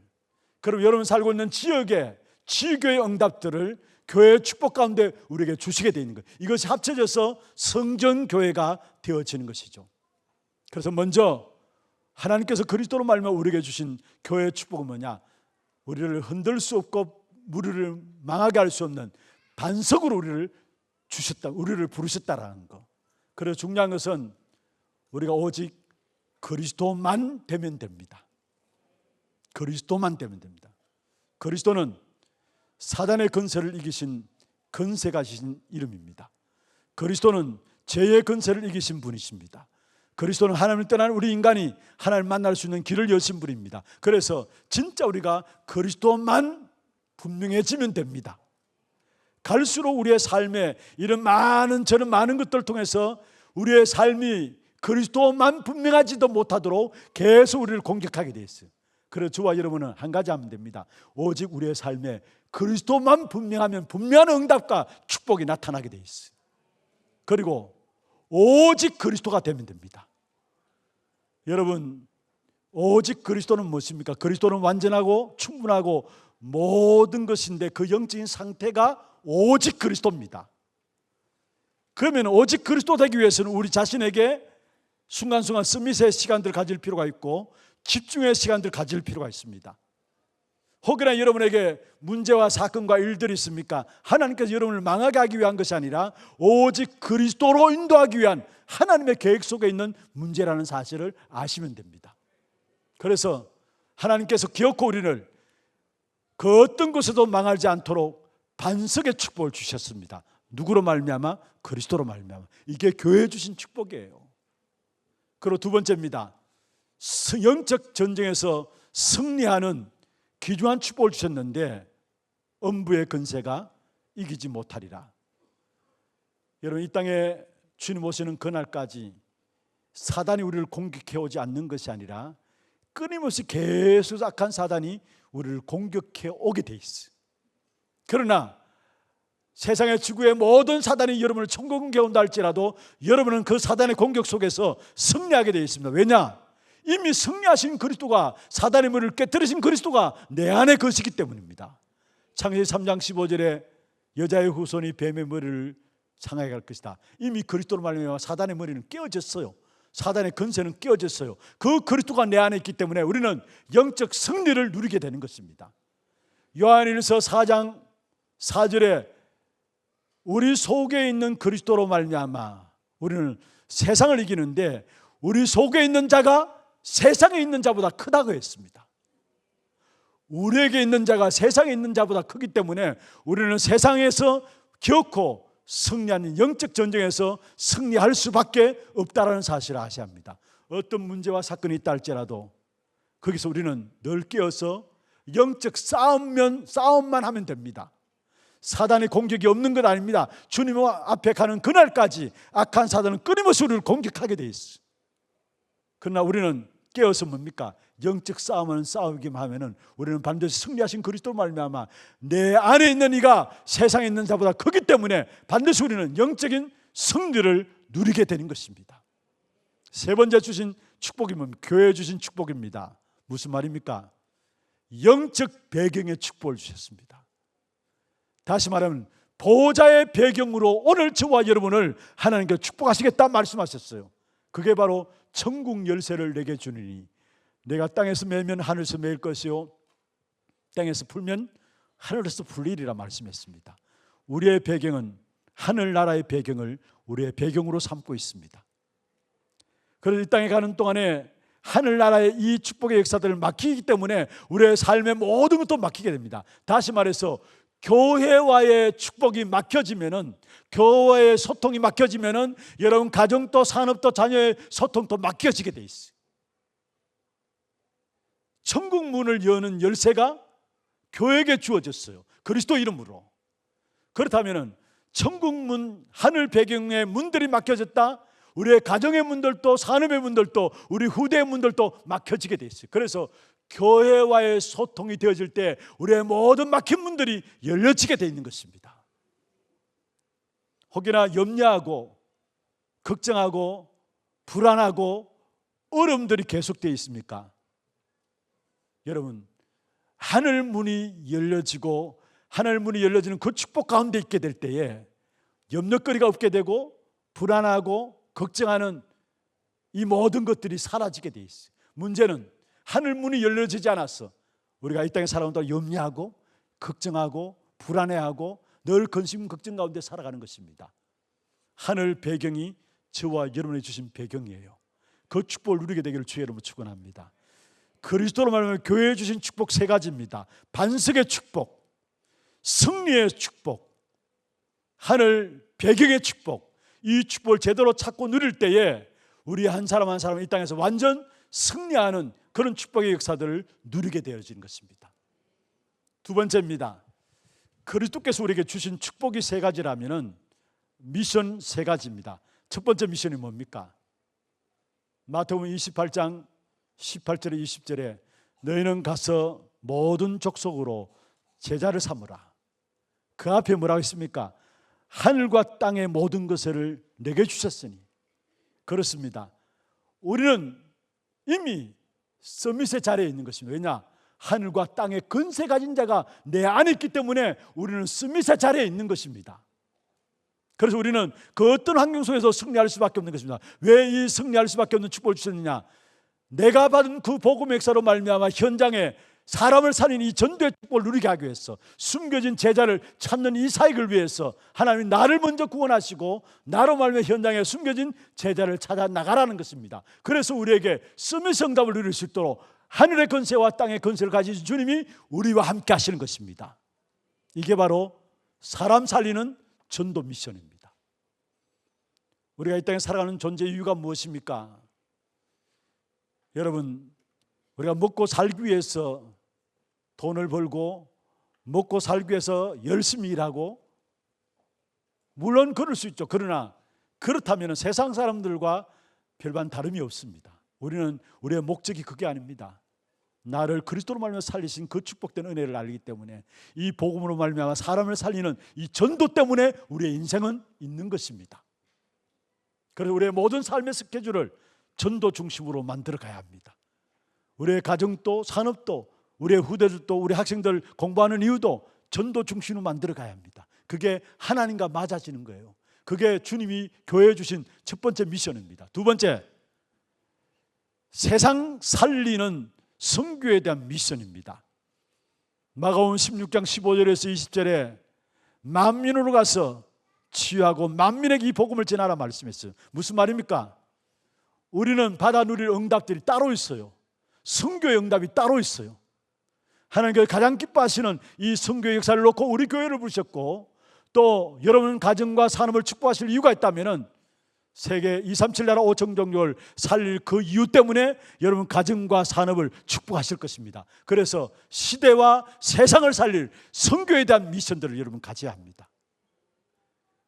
그리고 여러분 살고 있는 지역의 지교의 응답들을 교회의 축복 가운데 우리에게 주시게 되어 있는 거예요. 이것이 합쳐져서 성전교회가 되어지는 것이죠. 그래서 먼저 하나님께서 그리스도로 말미암아 우리에게 주신 교회의 축복은 뭐냐? 우리를 흔들 수 없고 우리를 망하게 할 수 없는 반석으로 우리를 주셨다, 우리를 부르셨다라는 거. 그래서 중요한 것은 우리가 오직 그리스도만 되면 됩니다. 그리스도만 되면 됩니다. 그리스도는 사단의 건세를 이기신 건세가 지신 이름입니다. 그리스도는 죄의 건세를 이기신 분이십니다. 그리스도는 하나님을 떠난 우리 인간이 하나님을 만날 수 있는 길을 여신 분입니다. 그래서 진짜 우리가 그리스도만 분명해지면 됩니다. 갈수록 우리의 삶에 이런 저런 많은 것들을 통해서 우리의 삶이 그리스도만 분명하지도 못하도록 계속 우리를 공격하게 되어 있어요. 그래서 저와 여러분은 한 가지 하면 됩니다. 오직 우리의 삶에 그리스도만 분명하면 분명한 응답과 축복이 나타나게 되어 있어요. 그리고 오직 그리스도가 되면 됩니다. 여러분, 오직 그리스도는 무엇입니까? 그리스도는 완전하고 충분하고 모든 것인데 그 영적인 상태가 오직 그리스도입니다. 그러면 오직 그리스도 되기 위해서는 우리 자신에게 순간순간 서밋의 시간들을 가질 필요가 있고 집중의 시간들을 가질 필요가 있습니다. 혹여나 여러분에게 문제와 사건과 일들이 있습니까? 하나님께서 여러분을 망하게 하기 위한 것이 아니라 오직 그리스도로 인도하기 위한 하나님의 계획 속에 있는 문제라는 사실을 아시면 됩니다. 그래서 하나님께서 기어코 우리를 그 어떤 곳에도 망하지 않도록 반석의 축복을 주셨습니다. 누구로 말미암아? 그리스도로 말미암아. 이게 교회에 주신 축복이에요. 그리고 두 번째입니다. 영적 전쟁에서 승리하는 귀중한 축복을 주셨는데, 음부의 건세가 이기지 못하리라. 여러분, 이 땅에 주님 오시는 그날까지 사단이 우리를 공격해 오지 않는 것이 아니라 끊임없이 계속 악한 사단이 우리를 공격해 오게 돼 있어. 그러나 세상의 지구의 모든 사단이 여러분을 천국에 온다 할지라도 여러분은 그 사단의 공격 속에서 승리하게 되어 있습니다. 왜냐? 이미 승리하신 그리스도가, 사단의 문을 깨뜨리신 그리스도가 내 안에 거시기 때문입니다. 창세기 3장 15절에 여자의 후손이 뱀의 머리를 상하게 할 것이다. 이미 그리스도로 말미암아 사단의 머리는 깨어졌어요. 사단의 근세는 깨어졌어요. 그 그리스도가 내 안에 있기 때문에 우리는 영적 승리를 누리게 되는 것입니다. 요한일서 4장 4절에 우리 속에 있는 그리스도로 말미암아 우리는 세상을 이기는데 우리 속에 있는 자가 세상에 있는 자보다 크다고 했습니다. 우리에게 있는 자가 세상에 있는 자보다 크기 때문에 우리는 세상에서 결코 승리하는 영적 전쟁에서 승리할 수밖에 없다라는 사실을 아셔야 합니다. 어떤 문제와 사건이 있다 할지라도 거기서 우리는 늘 깨어서 영적 싸움만 하면 됩니다. 사단의 공격이 없는 건 아닙니다. 주님 앞에 가는 그날까지 악한 사단은 끊임없이 우리를 공격하게 돼 있어요. 그러나 우리는 깨어서 뭡니까? 영적 싸움은 싸우기만 하면은 우리는 반드시 승리하신 그리스도로 말미암아 내 안에 있는 이가 세상에 있는 자보다 크기 때문에 반드시 우리는 영적인 승리를 누리게 되는 것입니다. 세 번째 주신 축복이 뭡니까? 교회에 주신 축복입니다. 무슨 말입니까? 영적 배경의 축복을 주셨습니다. 다시 말하면 보호자의 배경으로 오늘 저와 여러분을 하나님께 축복하시겠다 말씀하셨어요. 그게 바로 천국 열쇠를 내게 주니니 내가 땅에서 매면 하늘에서 매일 것이요 땅에서 풀면 하늘에서 풀리리라 말씀했습니다. 우리의 배경은 하늘나라의 배경을 우리의 배경으로 삼고 있습니다. 그래서 이 땅에 가는 동안에 하늘나라의 이 축복의 역사들을 맡기기 때문에 우리의 삶의 모든 것도 맡기게 됩니다. 다시 말해서 교회와의 축복이 막혀지면은, 교회의 소통이 막혀지면은 여러분 가정도 산업도 자녀의 소통도 막혀지게 돼 있어요. 천국 문을 여는 열쇠가 교회에게 주어졌어요. 그리스도 이름으로. 그렇다면은 천국 문, 하늘 배경의 문들이 막혀졌다. 우리의 가정의 문들도 산업의 문들도 우리 후대의 문들도 막혀지게 돼 있어요. 그래서 교회와의 소통이 되어질 때 우리의 모든 막힌 문들이 열려지게 돼 있는 것입니다. 혹여나 염려하고 걱정하고 불안하고 어려움들이 계속되어 있습니까? 여러분, 하늘 문이 열려지고 하늘 문이 열려지는 그 축복 가운데 있게 될 때에 염려거리가 없게 되고 불안하고 걱정하는 이 모든 것들이 사라지게 돼 있어요. 문제는 하늘 문이 열려지지 않았어. 우리가 이 땅에 살아온다고 염려하고 걱정하고 불안해하고 늘 근심 걱정 가운데 살아가는 것입니다. 하늘 배경이 저와 여러분이 주신 배경이에요. 그 축복을 누리게 되기를 주의 이름으로 축원합니다. 그리스도로 말하면 교회에 주신 축복 세 가지입니다. 반석의 축복, 승리의 축복, 하늘 배경의 축복. 이 축복을 제대로 찾고 누릴 때에 우리 한 사람 한 사람 이 땅에서 완전 승리하는 그런 축복의 역사들을 누리게 되어지는 것입니다. 두 번째입니다. 그리스도께서 우리에게 주신 축복이 세 가지라면은 미션 세 가지입니다. 첫 번째 미션이 뭡니까? 마태복음 28장 18절에 20절에 너희는 가서 모든 족속으로 제자를 삼으라. 그 앞에 뭐라고 했습니까? 하늘과 땅의 모든 것을 내게 주셨으니. 그렇습니다. 우리는 이미 서밋의 자리에 있는 것입니다. 왜냐? 하늘과 땅의 근세 가진 자가 내 안에 있기 때문에 우리는 서밋의 자리에 있는 것입니다. 그래서 우리는 그 어떤 환경 속에서 승리할 수밖에 없는 것입니다. 왜 이 승리할 수밖에 없는 축복을 주셨느냐? 내가 받은 그 복음의 역사로 말미암아 현장에 사람을 살린 이 전도의 축복을 누리게 하기 위해서, 숨겨진 제자를 찾는 이 사역을 위해서 하나님이 나를 먼저 구원하시고 나로 말미암아 현장에 숨겨진 제자를 찾아 나가라는 것입니다. 그래서 우리에게 서밋 응답을 누릴 수 있도록 하늘의 권세와 땅의 권세를 가지신 주님이 우리와 함께 하시는 것입니다. 이게 바로 사람 살리는 전도 미션입니다. 우리가 이 땅에 살아가는 존재의 이유가 무엇입니까? 여러분, 우리가 먹고 살기 위해서 돈을 벌고 먹고 살기 위해서 열심히 일하고 물론 그럴 수 있죠. 그러나 그렇다면 세상 사람들과 별반 다름이 없습니다. 우리의 목적이 그게 아닙니다. 나를 그리스도로 말미암아 살리신 그 축복된 은혜를 알기 때문에 이 복음으로 말미암아 사람을 살리는 이 전도 때문에 우리의 인생은 있는 것입니다. 그래서 우리의 모든 삶의 스케줄을 전도 중심으로 만들어 가야 합니다. 우리의 가정도 산업도 우리의 후대들도 우리 학생들 공부하는 이유도 전도 중심으로 만들어 가야 합니다. 그게 하나님과 맞아지는 거예요. 그게 주님이 교회에 주신 첫 번째 미션입니다. 두 번째, 세상 살리는 선교에 대한 미션입니다. 마가복음 16장 15절에서 20절에 만민으로 가서 치유하고 만민에게 이 복음을 전하라 말씀했어요. 무슨 말입니까? 우리는 받아 누릴 응답들이 따로 있어요. 선교의 응답이 따로 있어요. 하나님께서 가장 기뻐하시는 이 선교의 역사를 놓고 우리 교회를 부르셨고, 또 여러분 가정과 산업을 축복하실 이유가 있다면 세계 237 나라 5천 종족을 살릴 그 이유 때문에 여러분 가정과 산업을 축복하실 것입니다. 그래서 시대와 세상을 살릴 선교에 대한 미션들을 여러분 가져야 합니다.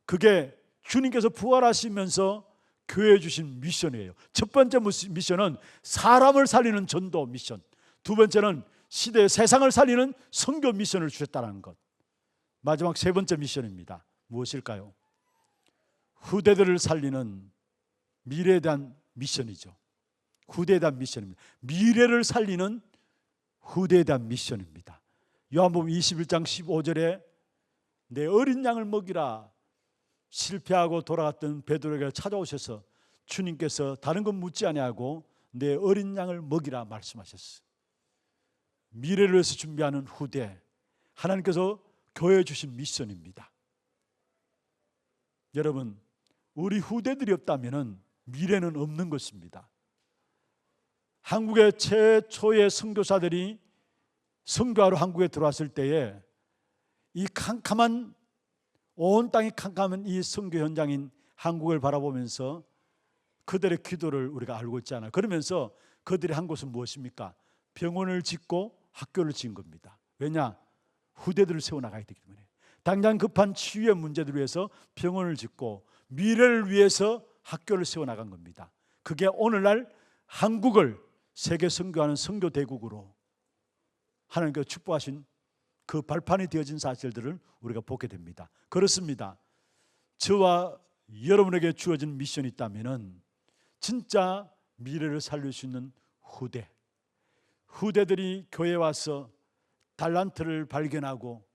그게 주님께서 부활하시면서 교회에 주신 미션이에요. 첫 번째 미션은 사람을 살리는 전도 미션, 두 번째는 시대의 세상을 살리는 선교 미션을 주셨다는 것. 마지막 세 번째 미션입니다. 무엇일까요? 후대들을 살리는 미래에 대한 미션이죠. 후대에 대한 미션입니다. 미래를 살리는 후대에 대한 미션입니다. 요한복음 21장 15절에 내 어린 양을 먹이라, 실패하고 돌아갔던 베드로에게 찾아오셔서 주님께서 다른 건 묻지 아니하고 내 어린 양을 먹이라 말씀하셨어요. 미래를 위해서 준비하는 후대, 하나님께서 교회에 주신 미션입니다. 여러분, 우리 후대들이 없다면 미래는 없는 것입니다. 한국의 최초의 선교사들이 선교하러 한국에 들어왔을 때에 이 캄캄한, 온 땅이 캄캄한 이 선교 현장인 한국을 바라보면서 그들의 기도를 우리가 알고 있잖아요. 그러면서 그들이 한 것은 무엇입니까? 병원을 짓고 학교를 지은 겁니다. 왜냐? 후대들을 세워나가야 되기 때문에. 당장 급한 치유의 문제들을 위해서 병원을 짓고 미래를 위해서 학교를 세워나간 겁니다. 그게 오늘날 한국을 세계 선교하는 선교 대국으로 하나님께서 축복하신 그 발판이 되어진 사실들을 우리가 보게 됩니다. 그렇습니다. 저와 여러분에게 주어진 미션이 있다면 진짜 미래를 살릴 수 있는 후대들이 교회에 와서 달란트를 발견하고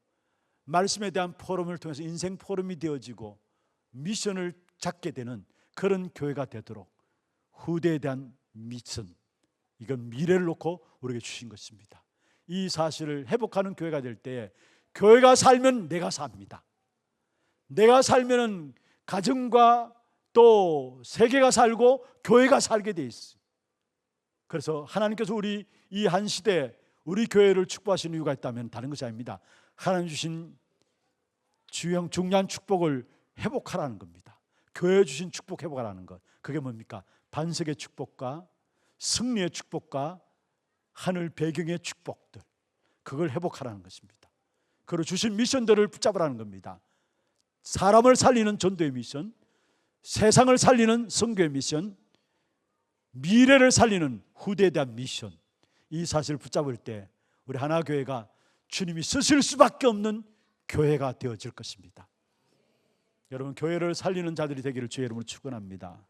말씀에 대한 포럼을 통해서 인생 포럼이 되어지고 미션을 잡게 되는 그런 교회가 되도록 후대에 대한 미션, 이건 미래를 놓고 우리에게 주신 것입니다. 이 사실을 회복하는 교회가 될 때 교회가 살면 내가 삽니다. 내가 살면 가정과 또 세계가 살고 교회가 살게 돼 있어요. 그래서 하나님께서 우리 이 한 시대에 우리 교회를 축복하시는 이유가 있다면 다른 것이 아닙니다. 하나님 주신 중요한 축복을 회복하라는 겁니다. 교회에 주신 축복 회복하라는 것. 그게 뭡니까? 반석의 축복과 승리의 축복과 하늘 배경의 축복들, 그걸 회복하라는 것입니다. 그리고 주신 미션들을 붙잡으라는 겁니다. 사람을 살리는 전도의 미션, 세상을 살리는 선교의 미션, 미래를 살리는 후대에 대한 미션, 이 사실을 붙잡을 때 우리 하나교회가 주님이 쓰실 수밖에 없는 교회가 되어질 것입니다. 여러분, 교회를 살리는 자들이 되기를 주의 이름으로 축원합니다.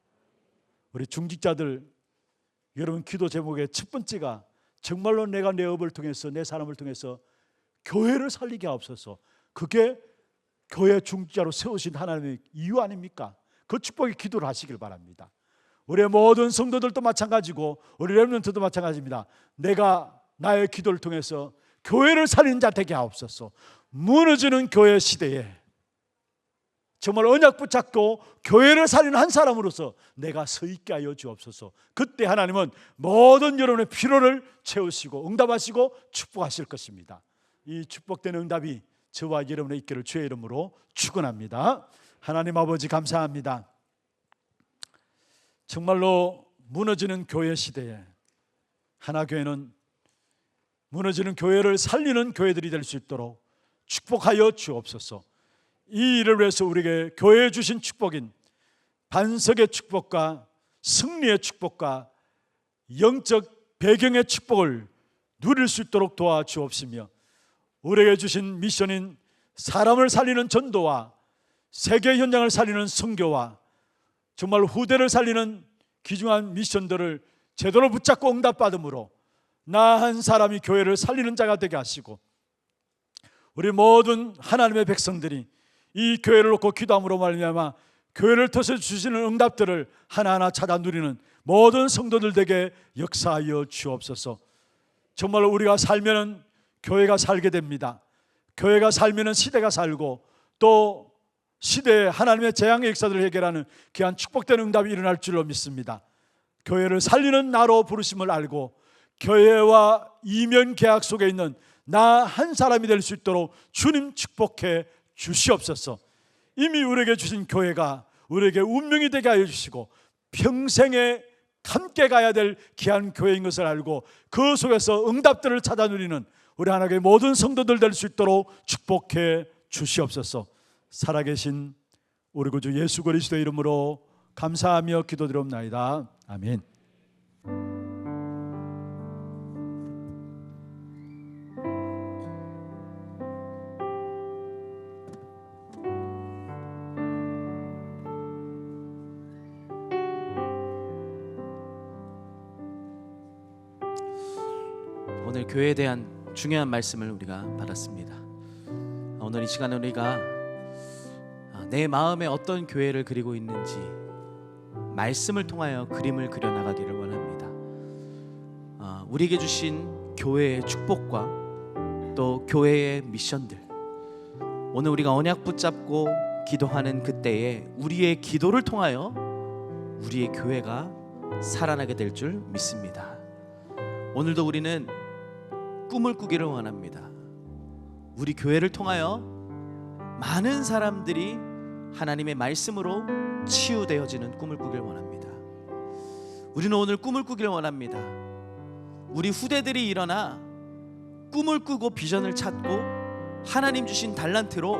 우리 중직자들, 여러분 기도 제목의 첫 번째가 정말로 내가 내 업을 통해서 내 사람을 통해서 교회를 살리게 하옵소서. 그게 교회 중직자로 세우신 하나님의 이유 아닙니까? 그 축복의 기도를 하시길 바랍니다. 우리의 모든 성도들도 마찬가지고 우리 렘넌트도 마찬가지입니다. 내가 나의 기도를 통해서 교회를 살리는 자 되게 하옵소서. 무너지는 교회 시대에 정말 언약 붙잡고 교회를 살리는 한 사람으로서 내가 서 있게 하여 주옵소서. 그때 하나님은 모든 여러분의 필요를 채우시고 응답하시고 축복하실 것입니다. 이 축복된 응답이 저와 여러분의 있기를 주의 이름으로 축원합니다. 하나님 아버지 감사합니다. 정말로 무너지는 교회 시대에 하나교회는 무너지는 교회를 살리는 교회들이 될 수 있도록 축복하여 주옵소서. 이 일을 위해서 우리에게 교회에 주신 축복인 반석의 축복과 승리의 축복과 영적 배경의 축복을 누릴 수 있도록 도와주옵시며, 우리에게 주신 미션인 사람을 살리는 전도와 세계 현장을 살리는 선교와 정말 후대를 살리는 귀중한 미션들을 제대로 붙잡고 응답받음으로 나 한 사람이 교회를 살리는 자가 되게 하시고, 우리 모든 하나님의 백성들이 이 교회를 놓고 기도함으로 말미암아 교회를 통해서 주시는 응답들을 하나하나 찾아 누리는 모든 성도들 되게 역사하여 주옵소서. 정말 우리가 살면은 교회가 살게 됩니다. 교회가 살면은 시대가 살고, 또 시대에 하나님의 재앙의 역사들을 해결하는 귀한 축복된 응답이 일어날 줄로 믿습니다. 교회를 살리는 나로 부르심을 알고 교회와 이면 계약 속에 있는 나 한 사람이 될 수 있도록 주님 축복해 주시옵소서. 이미 우리에게 주신 교회가 우리에게 운명이 되게 하여 주시고 평생에 함께 가야 될 귀한 교회인 것을 알고 그 속에서 응답들을 찾아 누리는 우리 하나님의 모든 성도들 될 수 있도록 축복해 주시옵소서. 살아계신 우리 구주 예수 그리스도의 이름으로 감사하며 기도드리옵나이다. 아멘. 오늘 교회에 대한 중요한 말씀을 우리가 받았습니다. 오늘 이 시간에 우리가 내 마음에 어떤 교회를 그리고 있는지 말씀을 통하여 그림을 그려나가기를 원합니다. 우리에게 주신 교회의 축복과 또 교회의 미션들, 오늘 우리가 언약 붙잡고 기도하는 그때에 우리의 기도를 통하여 우리의 교회가 살아나게 될 줄 믿습니다. 오늘도 우리는 꿈을 꾸기를 원합니다. 우리 교회를 통하여 많은 사람들이 하나님의 말씀으로 치유되어지는 꿈을 꾸길 원합니다. 우리는 오늘 꿈을 꾸기를 원합니다. 우리 후대들이 일어나 꿈을 꾸고 비전을 찾고 하나님 주신 달란트로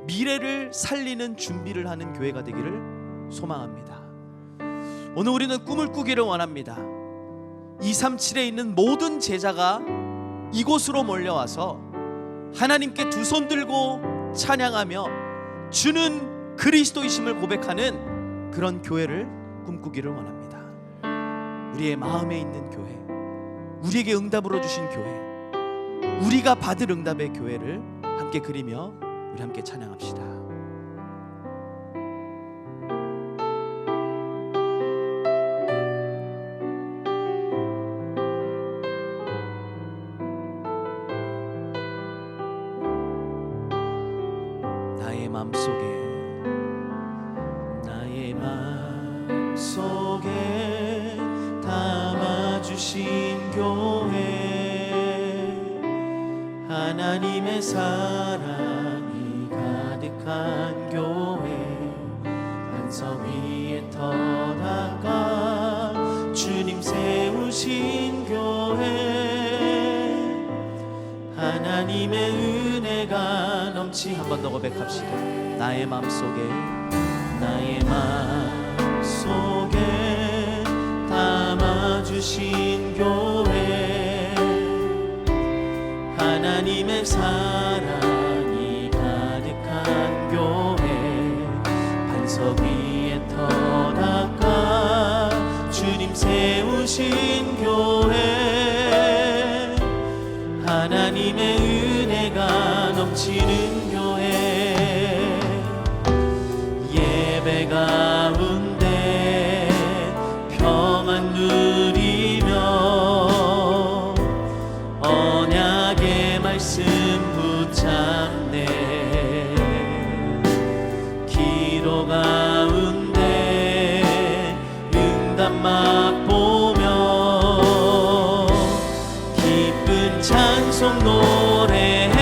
미래를 살리는 준비를 하는 교회가 되기를 소망합니다. 오늘 우리는 꿈을 꾸기를 원합니다. 237에 있는 모든 제자가 이곳으로 몰려와서 하나님께 두 손 들고 찬양하며 주는 그리스도이심을 고백하는 그런 교회를 꿈꾸기를 원합니다. 우리의 마음에 있는 교회, 우리에게 응답으로 주신 교회, 우리가 받을 응답의 교회를 함께 그리며 우리 함께 찬양합시다. 나의 마음속에 담아주신 교회, 하나님의 사랑이 가득한 교회, 반석 위에 터다가 주님 세우신 교회, 하나님의 은혜가 넘치. 한 번 더 고백합시다. 나의 마음속에 담아주신 교회, 하나님의 사랑이 가득한 교회, 반석 위에 터다가 주님 세우신 교회, 하나님의 은혜가 넘치는 교회, 예배 가운데 평안 누리며 언약의 말씀 붙잡네, 기도 가운데 응답 맛보며 기쁜 찬송 노래해,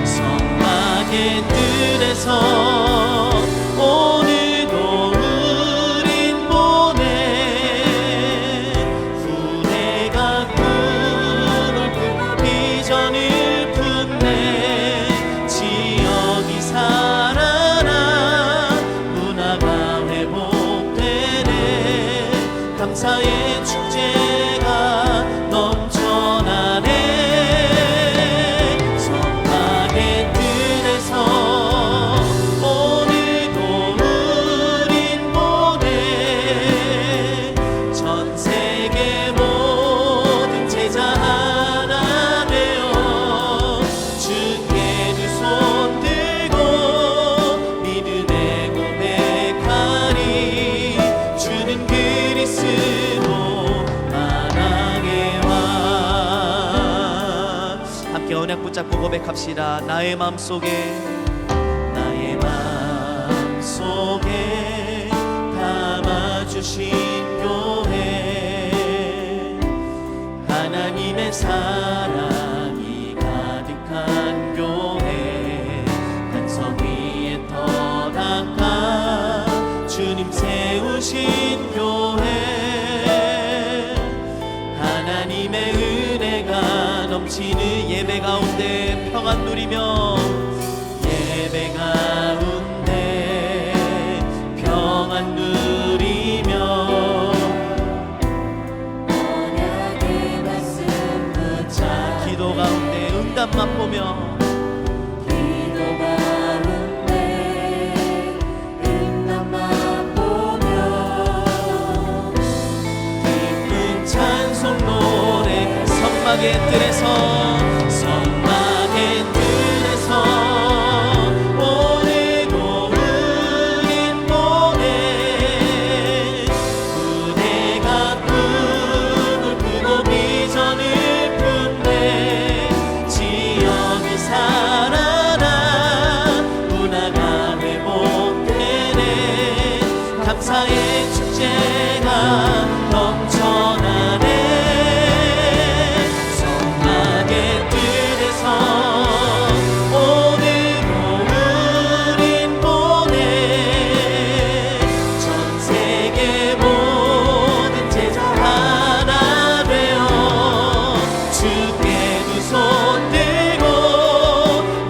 성막의 뜰에서 오늘도 우린 보내, 후대가 꿈을 꾸고 비전을 품네, 지어 감사의 축제가 넘쳐나네. 성막의 뜰에서 오늘도 우린 보내. 전 세계 모든 제자 하나 되어 주께 두 손 들고 믿음의 고백하리. 주는 그리스도 만왕의 왕. 함께 언약 붙잡고 고백합시다. 나의 마음속에 담아주신 교회. 하나님의 사랑이 가득한 교회. 한 성 위에 떠나가 주님 세우신 교회. 하나님의 은혜가 넘치는 예배 가운데 평안 누리며 예배 가운데 평안 누리며 언약의 말씀 붙잡 기도 가운데 응답 맛보며 기도 가운데 응답만 보며 기쁜 찬송 노래. 성막의 뜰에서 오늘도 우린 보내. 부대가 꿈을 꾸고 비전을 품네. 지역이 살아나 문화가 회복되네. 감사의 축제가 넘쳐나네. 성막의 뜰에서 오늘도 우린 보내. 전 세계 모든 제자 하나 되어 주께 두 손 들고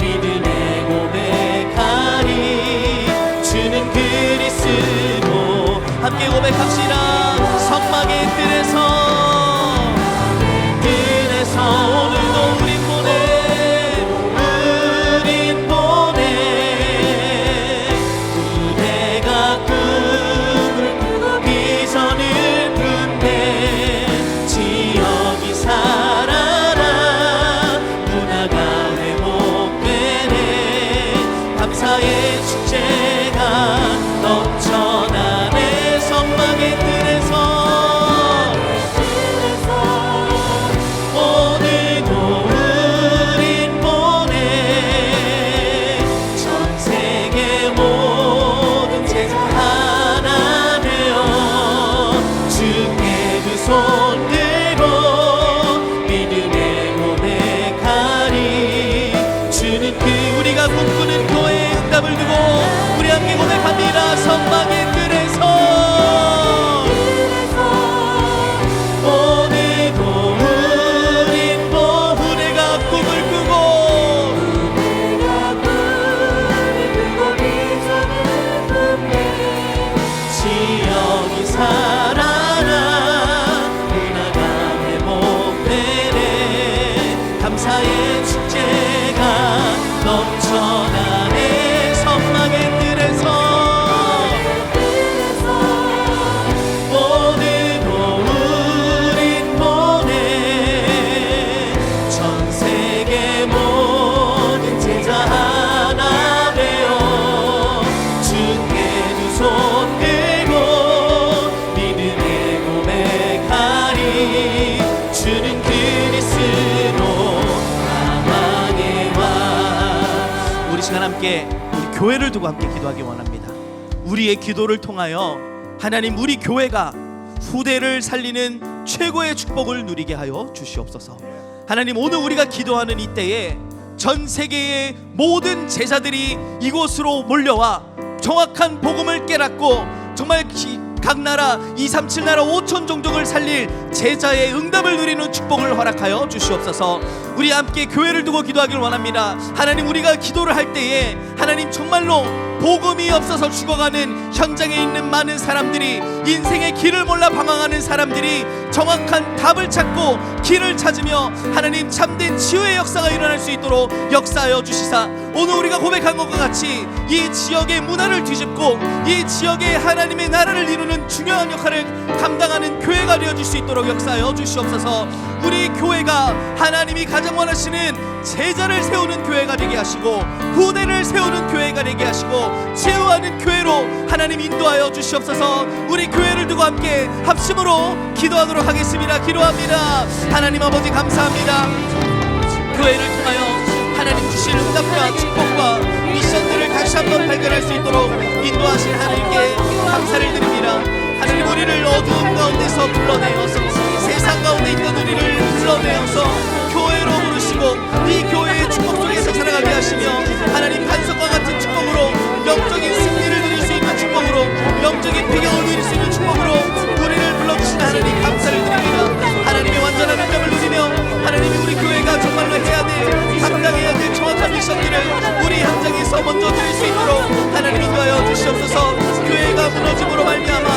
믿음의 고백하리. 주는 그리스도. 함께 고백합시다. 성막의 뜰에서 오늘도 우린 보내. 우린 보내. 부대가 꿈을 꾸고 비전을 품네. 지역이 살아나 문화가 회복되네. 감사의 축제가 넘쳐나네. 성막의 뜰에서 오늘도 우린 보내. 전 세계 모든 제자 하나 되어 주께 두 손 들고 믿음의 고백하리. 주는 우리가 꿈꾸는 교회의 응답을 두고 우리 함께 고백합니다. 성막의 뜰에서 오늘도 우린 부대가 꿈을 꾸고 지역이 살아나 문화가 회복되네. 감사의 축제가 넘쳐나네. 성막의 뜰에서 오늘도 우린 보내. 전 세계 모든 제자 하나 되어 주께 두 손 들고 믿음의 고백하리. 주는 그리스도 사망의 왕. 우리 시간 함께 우리 교회를 두고 함께 기도하기 원합니다. 우리의 기도를 통하여 하나님 우리 교회가 후대를 살리는 최고의 축복을 누리게 하여 주시옵소서. 하나님 오늘 우리가 기도하는 이때에 전 세계의 모든 제자들이 이곳으로 몰려와 정확한 복음을 깨닫고 정말 각 나라 237 나라 5천 종족을 살릴 제자의 응답을 누리는 축복을 허락하여 주시옵소서. 우리 함께 교회를 두고 기도하길 원합니다. 하나님 우리가 기도를 할 때에 하나님 정말로 복음이 없어서 죽어가는 현장에 있는 많은 사람들이, 인생의 길을 몰라 방황하는 사람들이 정확한 답을 찾고 길을 찾으며 하나님 참된 치유의 역사가 일어날 수 있도록 역사하여 주시사, 오늘 우리가 고백한 것과 같이 이 지역의 문화를 뒤집고 이 지역의 하나님의 나라를 이루는 중요한 역할을 감당하는 교회가 되어질 수 있도록 역사하여 주시옵소서. 우리 교회가 하나님이 가장 원하시는 제자를 세우는 교회가 되게 하시고 후대를 세우는 교회가 되게 하시고 치유하는 교회로 하나님 인도하여 주시옵소서. 우리 교회를 두고 함께 합심으로 기도하도록 하겠습니다. 기도합니다. 하나님 아버지 감사합니다. 교회를 통하여 하나님 주신 응답과 축복과 미션들을 다시 한번 발견할 수 있도록 인도하신 하나님께 감사를 드립니다. 하나님, 우리를 어두운 가운데서 불러내어서 세상 가운데 있던 우리를 불러내어서 교회로 부르시고 이 교회의 축복 속에서 살아가게 하시며 하나님 반석과 같은 축복으로, 영적인 승리를 누릴 수 있는 축복으로, 영적인 배경을 누릴 수 있는 축복으로 우리를 불러주신 하나님 감사를 드립니다. 하나님의 완전한 응답을 누리며 하나님이 우리 교회가 정말로 해야 될, 감당해야 될 정확한 미션들을 우리 현장에서 먼저 드릴 수 있도록 하나님 인도하여 주시옵소서. 교회가 무너짐으로 말미암아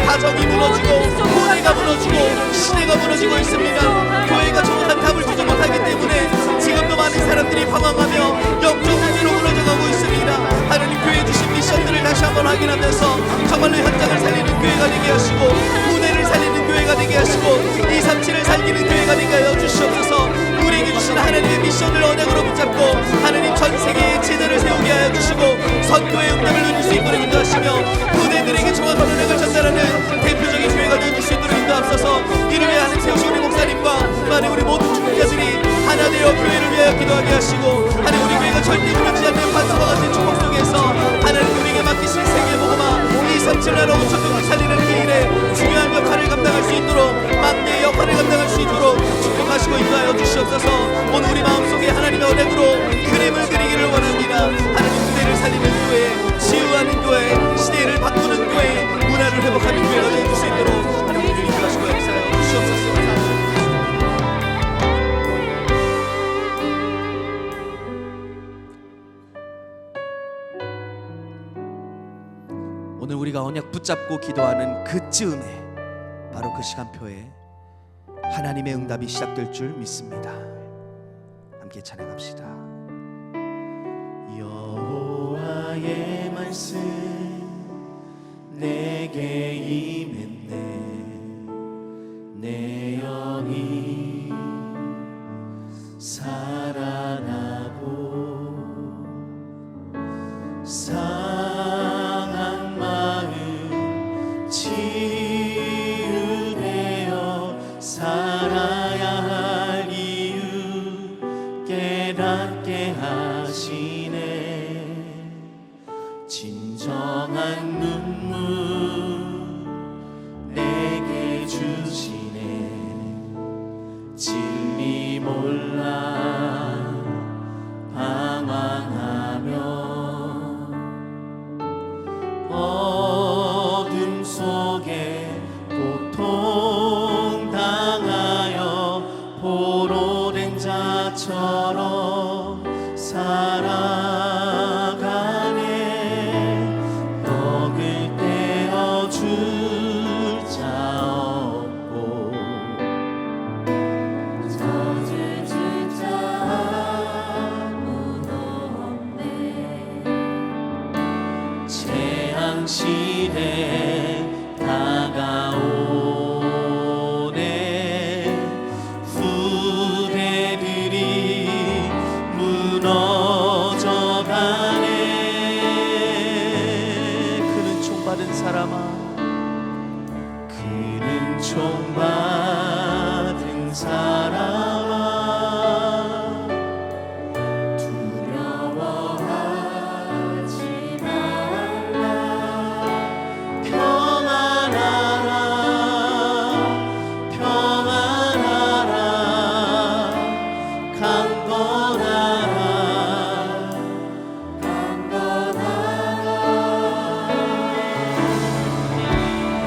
가정이 무너지고 후대가 무너지고 시대가 무너지고 있습니다. 교회가 정확한 답을 주지 못하기 때문에 지금도 많은 사람들이 방황하며 영적 문제로 무너져가고 있습니다. 하나님, 교회 주신 미션들을 다시 한번 확인하면서 정말로 현장을 살리는 교회가 되게 하시고 후대를 살리는 교회가 되게 하시고 237을 살리는 교회가 되게 하여 주시옵소서. 우리에게 주신 하나님의 미션을 언약으로 붙잡고 하나님 전 세계에 제자를 세우게 하여 주시고 선교의 응답을 누릴 수 있도록 인도하시며 후대들에게 정확한 은혜를 전달하는 대표적인 교회가 되어줄 수 있도록 인도하옵소서. 이를 위해 하나님 세우신 우리 목사님과 많은 우리 모든 중직자들이 하나 되어 교회를 위하여 기도하게 하시고 하나님, 우리 교회가 절대 무너지지 않는 반석과 같은 축복 속에서 하나님 우리에게 맡기신 세계복음화 237 나라 5천명을 살리는 그 일에 중요한 역할을 감당할 수 있도록, 막대의 역할을 감당할 수 있도록 축복하시고 인도하여 주시옵소서. 오늘 우리 마음속에 하나님의 언약으로 그림을 그리기를 원합니다. 하나님, 후대를 살리는 교회, 치유하는 교회, 시대를 바꾸는 교회, 문화를 회복하는 교회가 되어줄 수 있도록 하나님 우리를 인도하시고 역사하여 주시옵소서. 오늘 우리가 언약 붙잡고 기도하는 그쯤에 바로 그 시간표에 하나님의 응답이 시작될 줄 믿습니다. 함께 찬양합시다. 여호와의 말씀 내게 임했네. 내 영이 살아나고 상한 마음 치유되어 살아야 할 이유 깨닫게 하시네. 진정한 눈물 내게 주시네. 진리 몰라 방황하며 어둠 속에 고통당하여 포로된 자처럼 살아가네. 떡을 떼어줄 자 없고 젖을 자 아무도 없네. 재앙시대 다가오네. 후대들이 무너져가네. 그는 총받은 사람아, 그는 총받은 사람아 두려워하지 말라. 평안하라 평안하라 강건하라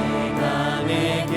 내가 내게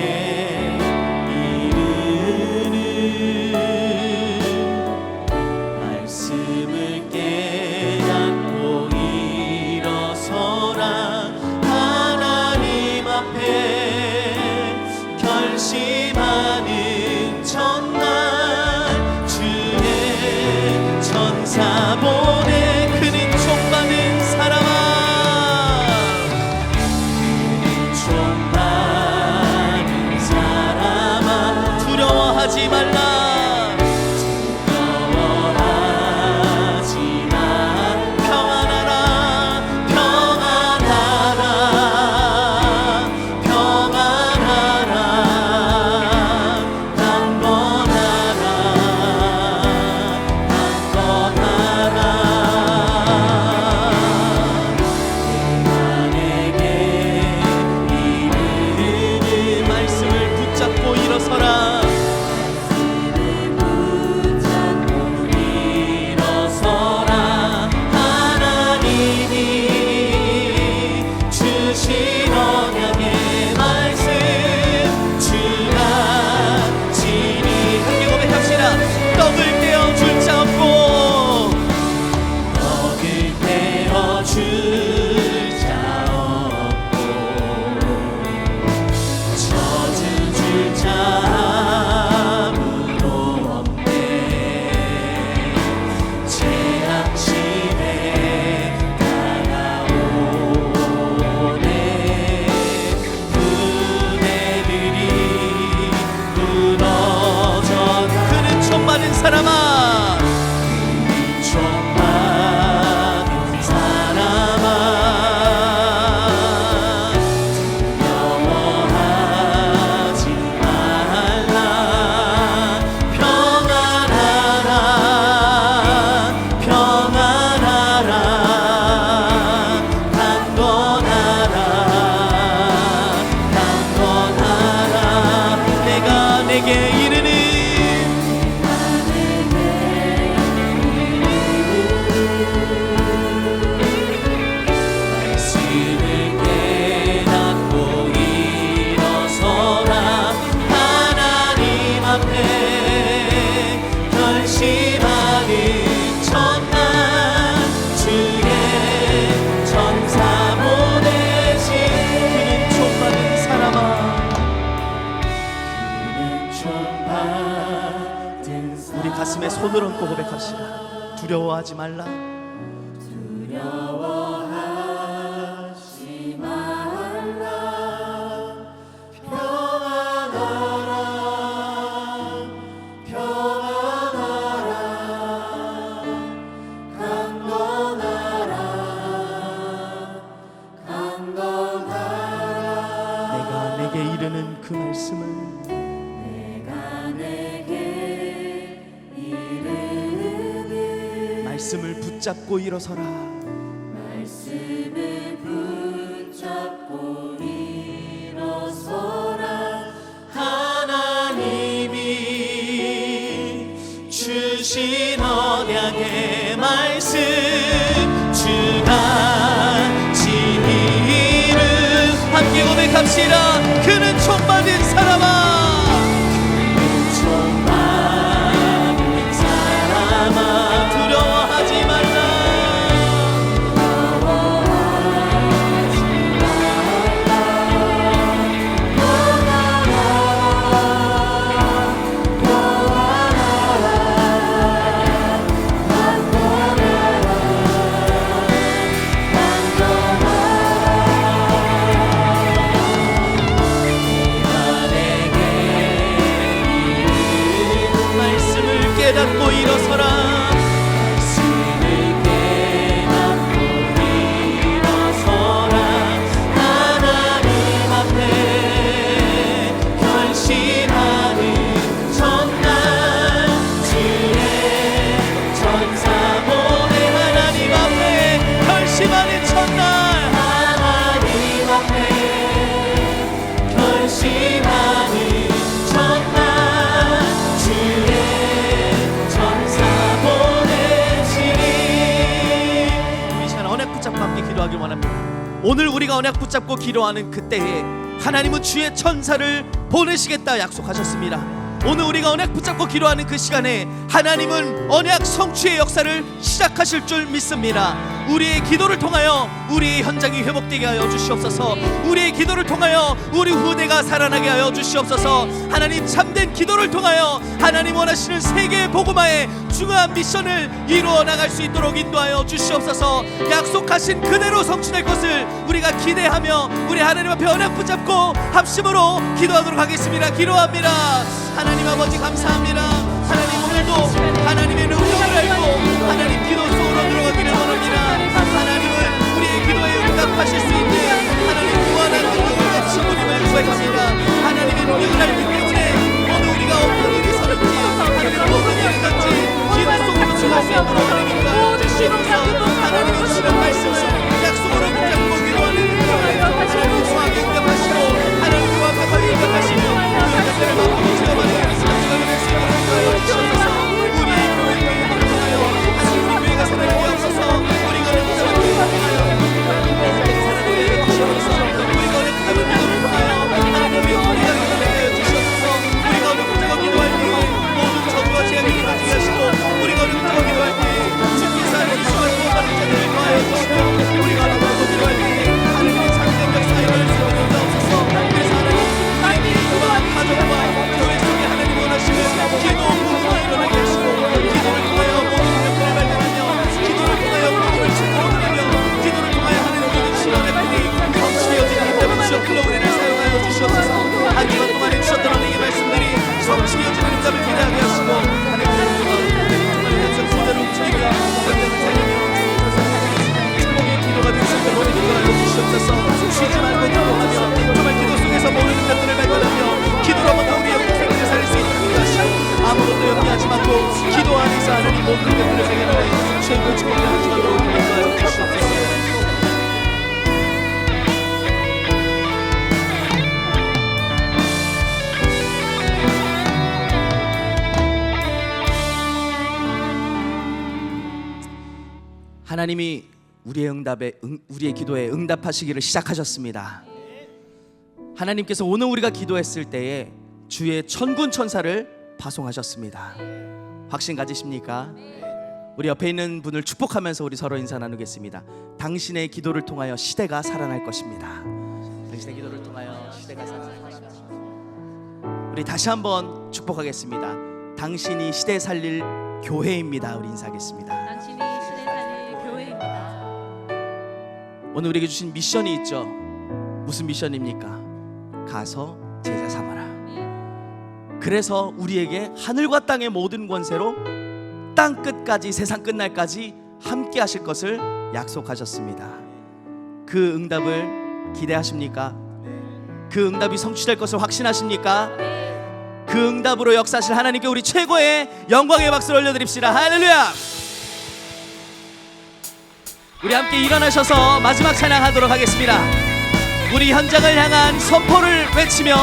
손을 얹고 고백합시다. 두려워하지 말라. 두려워하지 말라. 내가 내게 이르는 그 말씀을 내가 내게 이르는 말씀을 붙잡고 일어서라. 말씀을 붙잡고 일어서라. 하나님이 주신 언약의 말씀 주가 지니는 함께 고백합시다. 그는 총받은 사람아, 총받은 사람아 두려워하지 말라. 말씀을 깨닫고 일어서라. 말씀을 깨닫고 일어서라. 하나님 앞에 결심하는 전날 주의 전사 보내. 하나님 앞에 결심하는 첫날, 하나님 앞에 결심하는 전날 주의 전사 보내시리. 이 시간 언약 붙잡고 함께 기도하길 원합니다. 오늘 우리가 언약 붙잡고 기도하는 그때에 하나님은 주의 천사를 보내시겠다 약속하셨습니다. 오늘 우리가 언약 붙잡고 기도하는 그 시간에 하나님은 언약 성취의 역사를 시작하실 줄 믿습니다. 우리의 기도를 통하여 우리의 현장이 회복되게 하여 주시옵소서. 우리의 기도를 통하여 우리 후대가 살아나게 하여 주시옵소서. 하나님 참된 기도를 통하여 하나님 원하시는 세계의 복음화의 중요한 미션을 이루어 나갈 수 있도록 인도하여 주시옵소서. 약속하신 그대로 성취될 것을 우리가 기대하며 우리 하나님 앞에 언약 붙잡고 합심으로 기도하도록 하겠습니다. 기도합니다. 하나님 아버지 감사합니다. 하나님 오늘도 하나님의 능력을 알고 하나님 기도 속으로 들어가기를 원합니다. 하나님은 우리의 기도에 응답하실 수 있는 하나님 무한한 능력을 가지신 분임을 고백합니다. 하나님의 능력을 알기 때문에 오늘 우리가 어떤 일이 서는지 하나님 모든 일을 같이 기도 속으로 들어갈 수 있도록 하나님과 주시옵소서. 하나님의 주시는 말씀을 약속으로 붙잡고 기도하는 능력을 하나님 수하게 응답하시고 하나님과 완벽하게 응답하시고 그 응답들을 마음으로 채워버리는 우리의 교회를 통하여 하나님 우리 교회가 살아나게 하옵소서. 우리가 어느 부자를 통하여 살아나게 주시옵소서. 우리가 어느 부자를 통하여 하나님의 우리가 살아나게 주시옵소서. 우리가 어느 부자가 기도할 때에 모든 저주와 재앙이 일어나게 하시고 우리가 어느 부자가 기도할 때에 주께서 하나님 수많은 구원받은 자들을 더하여 주시고 우리가 어느 부자가 기도할 때에 하나님의 창조적 역사에 일어날 수 있도록 인도하옵소서. 그래서 하나님 우리의 기도와 가정과 교회 속에 하나님 원하시는 기도 부흥이 일어나게 하시고 기도를 통하여 모든 능력들을 발견하며 기도를 통하여 복음을 증거하며 기도를 통하여 하나님 모든 신앙들이 성취되어지는 인자분 주옵소서. 우리를 사용하여 주시옵소서. 한 주간 동안에 주셨던 은혜의 말씀들이 성취되어지는 인자를 기대하게 하시고 하나님 정말 약속 그대로 움직이며 당장을 살리며 축복의 기도가 되시고 모든 기도하여 주시옵소서. 쉬지 말고 기도하며 정말 기도 속에서 모든 능력들을 발견하며 기도로부터 우리의 생명을 살릴 수 있도록 인도하시고 아무것도 염려하지 말고 기도 안에서 하나님 모든 능력들을 발견하여 최고의 축복을 하시도록 인도하여 주시옵소서. 하나님이 우리의 기도에 응답하시기를 시작하셨습니다. 하나님께서 오늘 우리가 기도했을 때에 주의 천군 천사를 파송하셨습니다. 확신 가지십니까? 우리 옆에 있는 분을 축복하면서 우리 서로 인사 나누겠습니다. 당신의 기도를 통하여 시대가 살아날 것입니다. 당신의 기도를 통하여 시대가 살아날 것입니다. 우리 다시 한번 축복하겠습니다. 당신이 시대 살릴 교회입니다. 우리 인사하겠습니다. 당신이 신의 산의 교회입니다. 오늘 우리에게 주신 미션이 있죠. 무슨 미션입니까? 가서 제자 삼아라. 그래서 우리에게 하늘과 땅의 모든 권세로 땅 끝까지, 세상 끝날까지 함께 하실 것을 약속하셨습니다. 그 응답을 기대하십니까? 그 응답이 성취될 것을 확신하십니까? 그 응답으로 역사하실 하나님께 우리 최고의 영광의 박수를 올려드립시다. 할렐루야! 우리 함께 일어나셔서 마지막 찬양하도록 하겠습니다. 우리 현장을 향한 선포를 외치며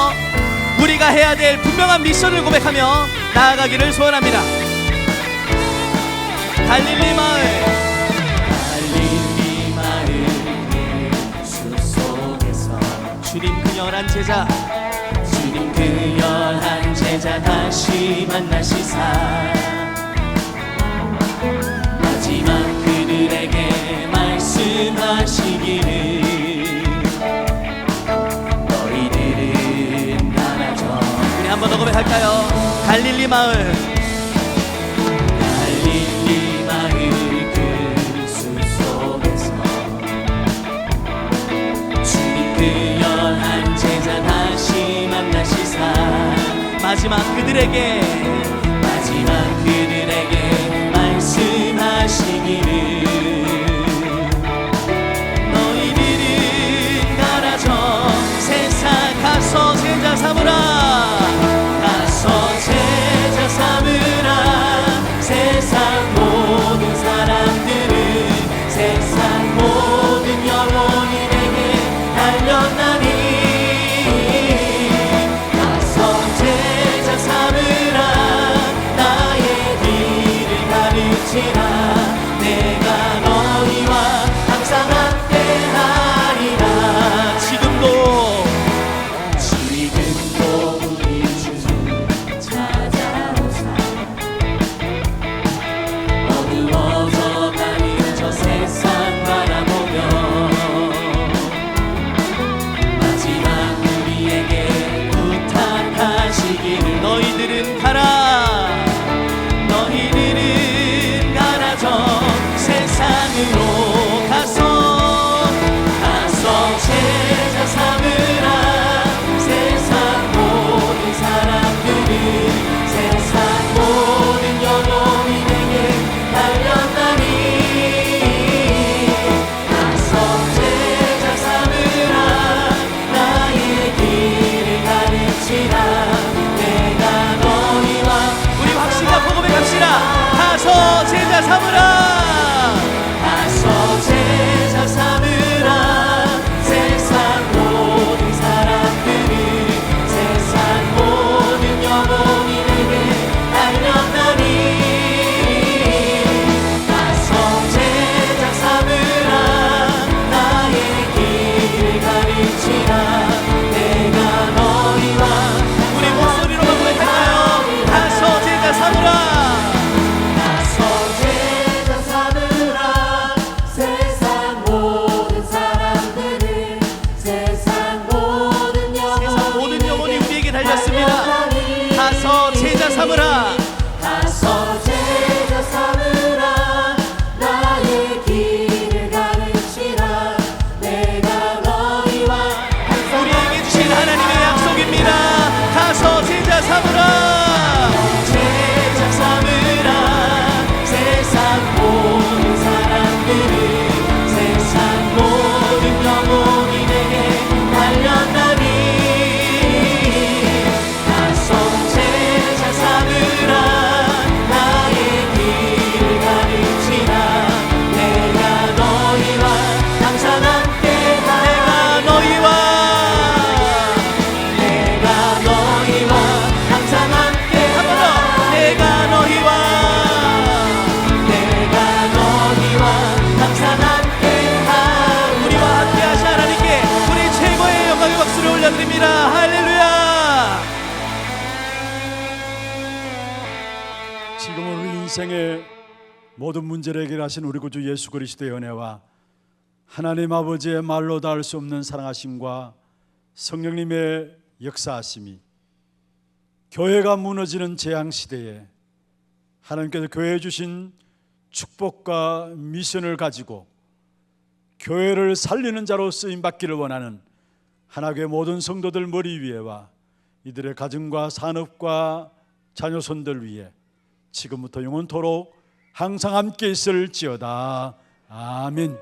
우리가 해야 될 분명한 미션을 고백하며 나아가기를 소원합니다. 갈릴리 마을 숲속에서 주님 그 연한 제자, 주님 그 연한 제자 다시 만나시사 마지막 그들에게 말씀하시기를 너희들은 나라져. 우리 한 번 더 고백할까요? 갈릴리 마을 그 숲속에서 주님 그 연한 제자 다시 만나시사 마지막 그들에게 말씀하시기를 너희들은 나라져 세상 가서 제자 삼으라. 가서 제자 삼으라. 세상 모든 사람들은 세상 모든 영혼이 내게 달렸나니 가서 제자 삼으라. 나의 길을 가르치라. 내가 너희와 항상 함께하리라. 지금도 우리 주 찾아오사 어두워져 가는 저 세상 바라보며 마지막 우리에게 부탁하시기를 너희들은 가라. 너희들은 가라져 세상으로 가서 제자 삼으라. 세상 모든 사람들은 세상 모든 영혼이 내게 달렸나니 가서 제자 삼으라. 나의 길을 가르치라. 내가 너희와 우리 확신과 복음에 갑시다. 가서 제자 삼으라. 가서 제자 삼으라. 세상 모든 사람들은 세상 모든 영혼이 내게 달렸나니 가서 제자 삼으라. 나의 길을 가르치라. 내가 너희와 우리 목소리로만 고백할까요? 가서 제자 삼으라. 가서 제자 삼으라. 세상 모든 사람들은 세상 모든 세상 모든 영혼이 우리에게 달렸습니다. 달렸나니 가서 제자 삼으라. 가서 제자 삼으라. 나의 길을 가르치라. 내가 너희와 항상 우리에게 주신 하나님의 약속입니다. 가서 제자 삼으라. 제자 삼으라. 세상 모든 사람들은 세상 모든 영혼이 내게 달렸나니 가서 제자 삼으라. 나의 길을 가르치라. 내가 너희와 항상 함께하리라. 내가 너희와 항상 함께하리라. 내가 너희와 항상 함께하리라. 우리와 함께하신 하나님께 우리 최고의 영광의 박수를 올려드립니다. 할렐루야. 지금 우리 인생의 모든 문제를 해결하신 우리 구주 예수 그리스도의 은혜와 하나님 아버지의 말로 닿을 수 없는 사랑하심과 성령님의 역사하심이 교회가 무너지는 재앙 시대에 하나님께서 교회에 주신 축복과 미션을 가지고 교회를 살리는 자로 쓰임 받기를 원하는 하나교회 모든 성도들 머리 위에와 이들의 가정과 산업과 자녀손들 위에 지금부터 영원토록 항상 함께 있을지어다. 아멘.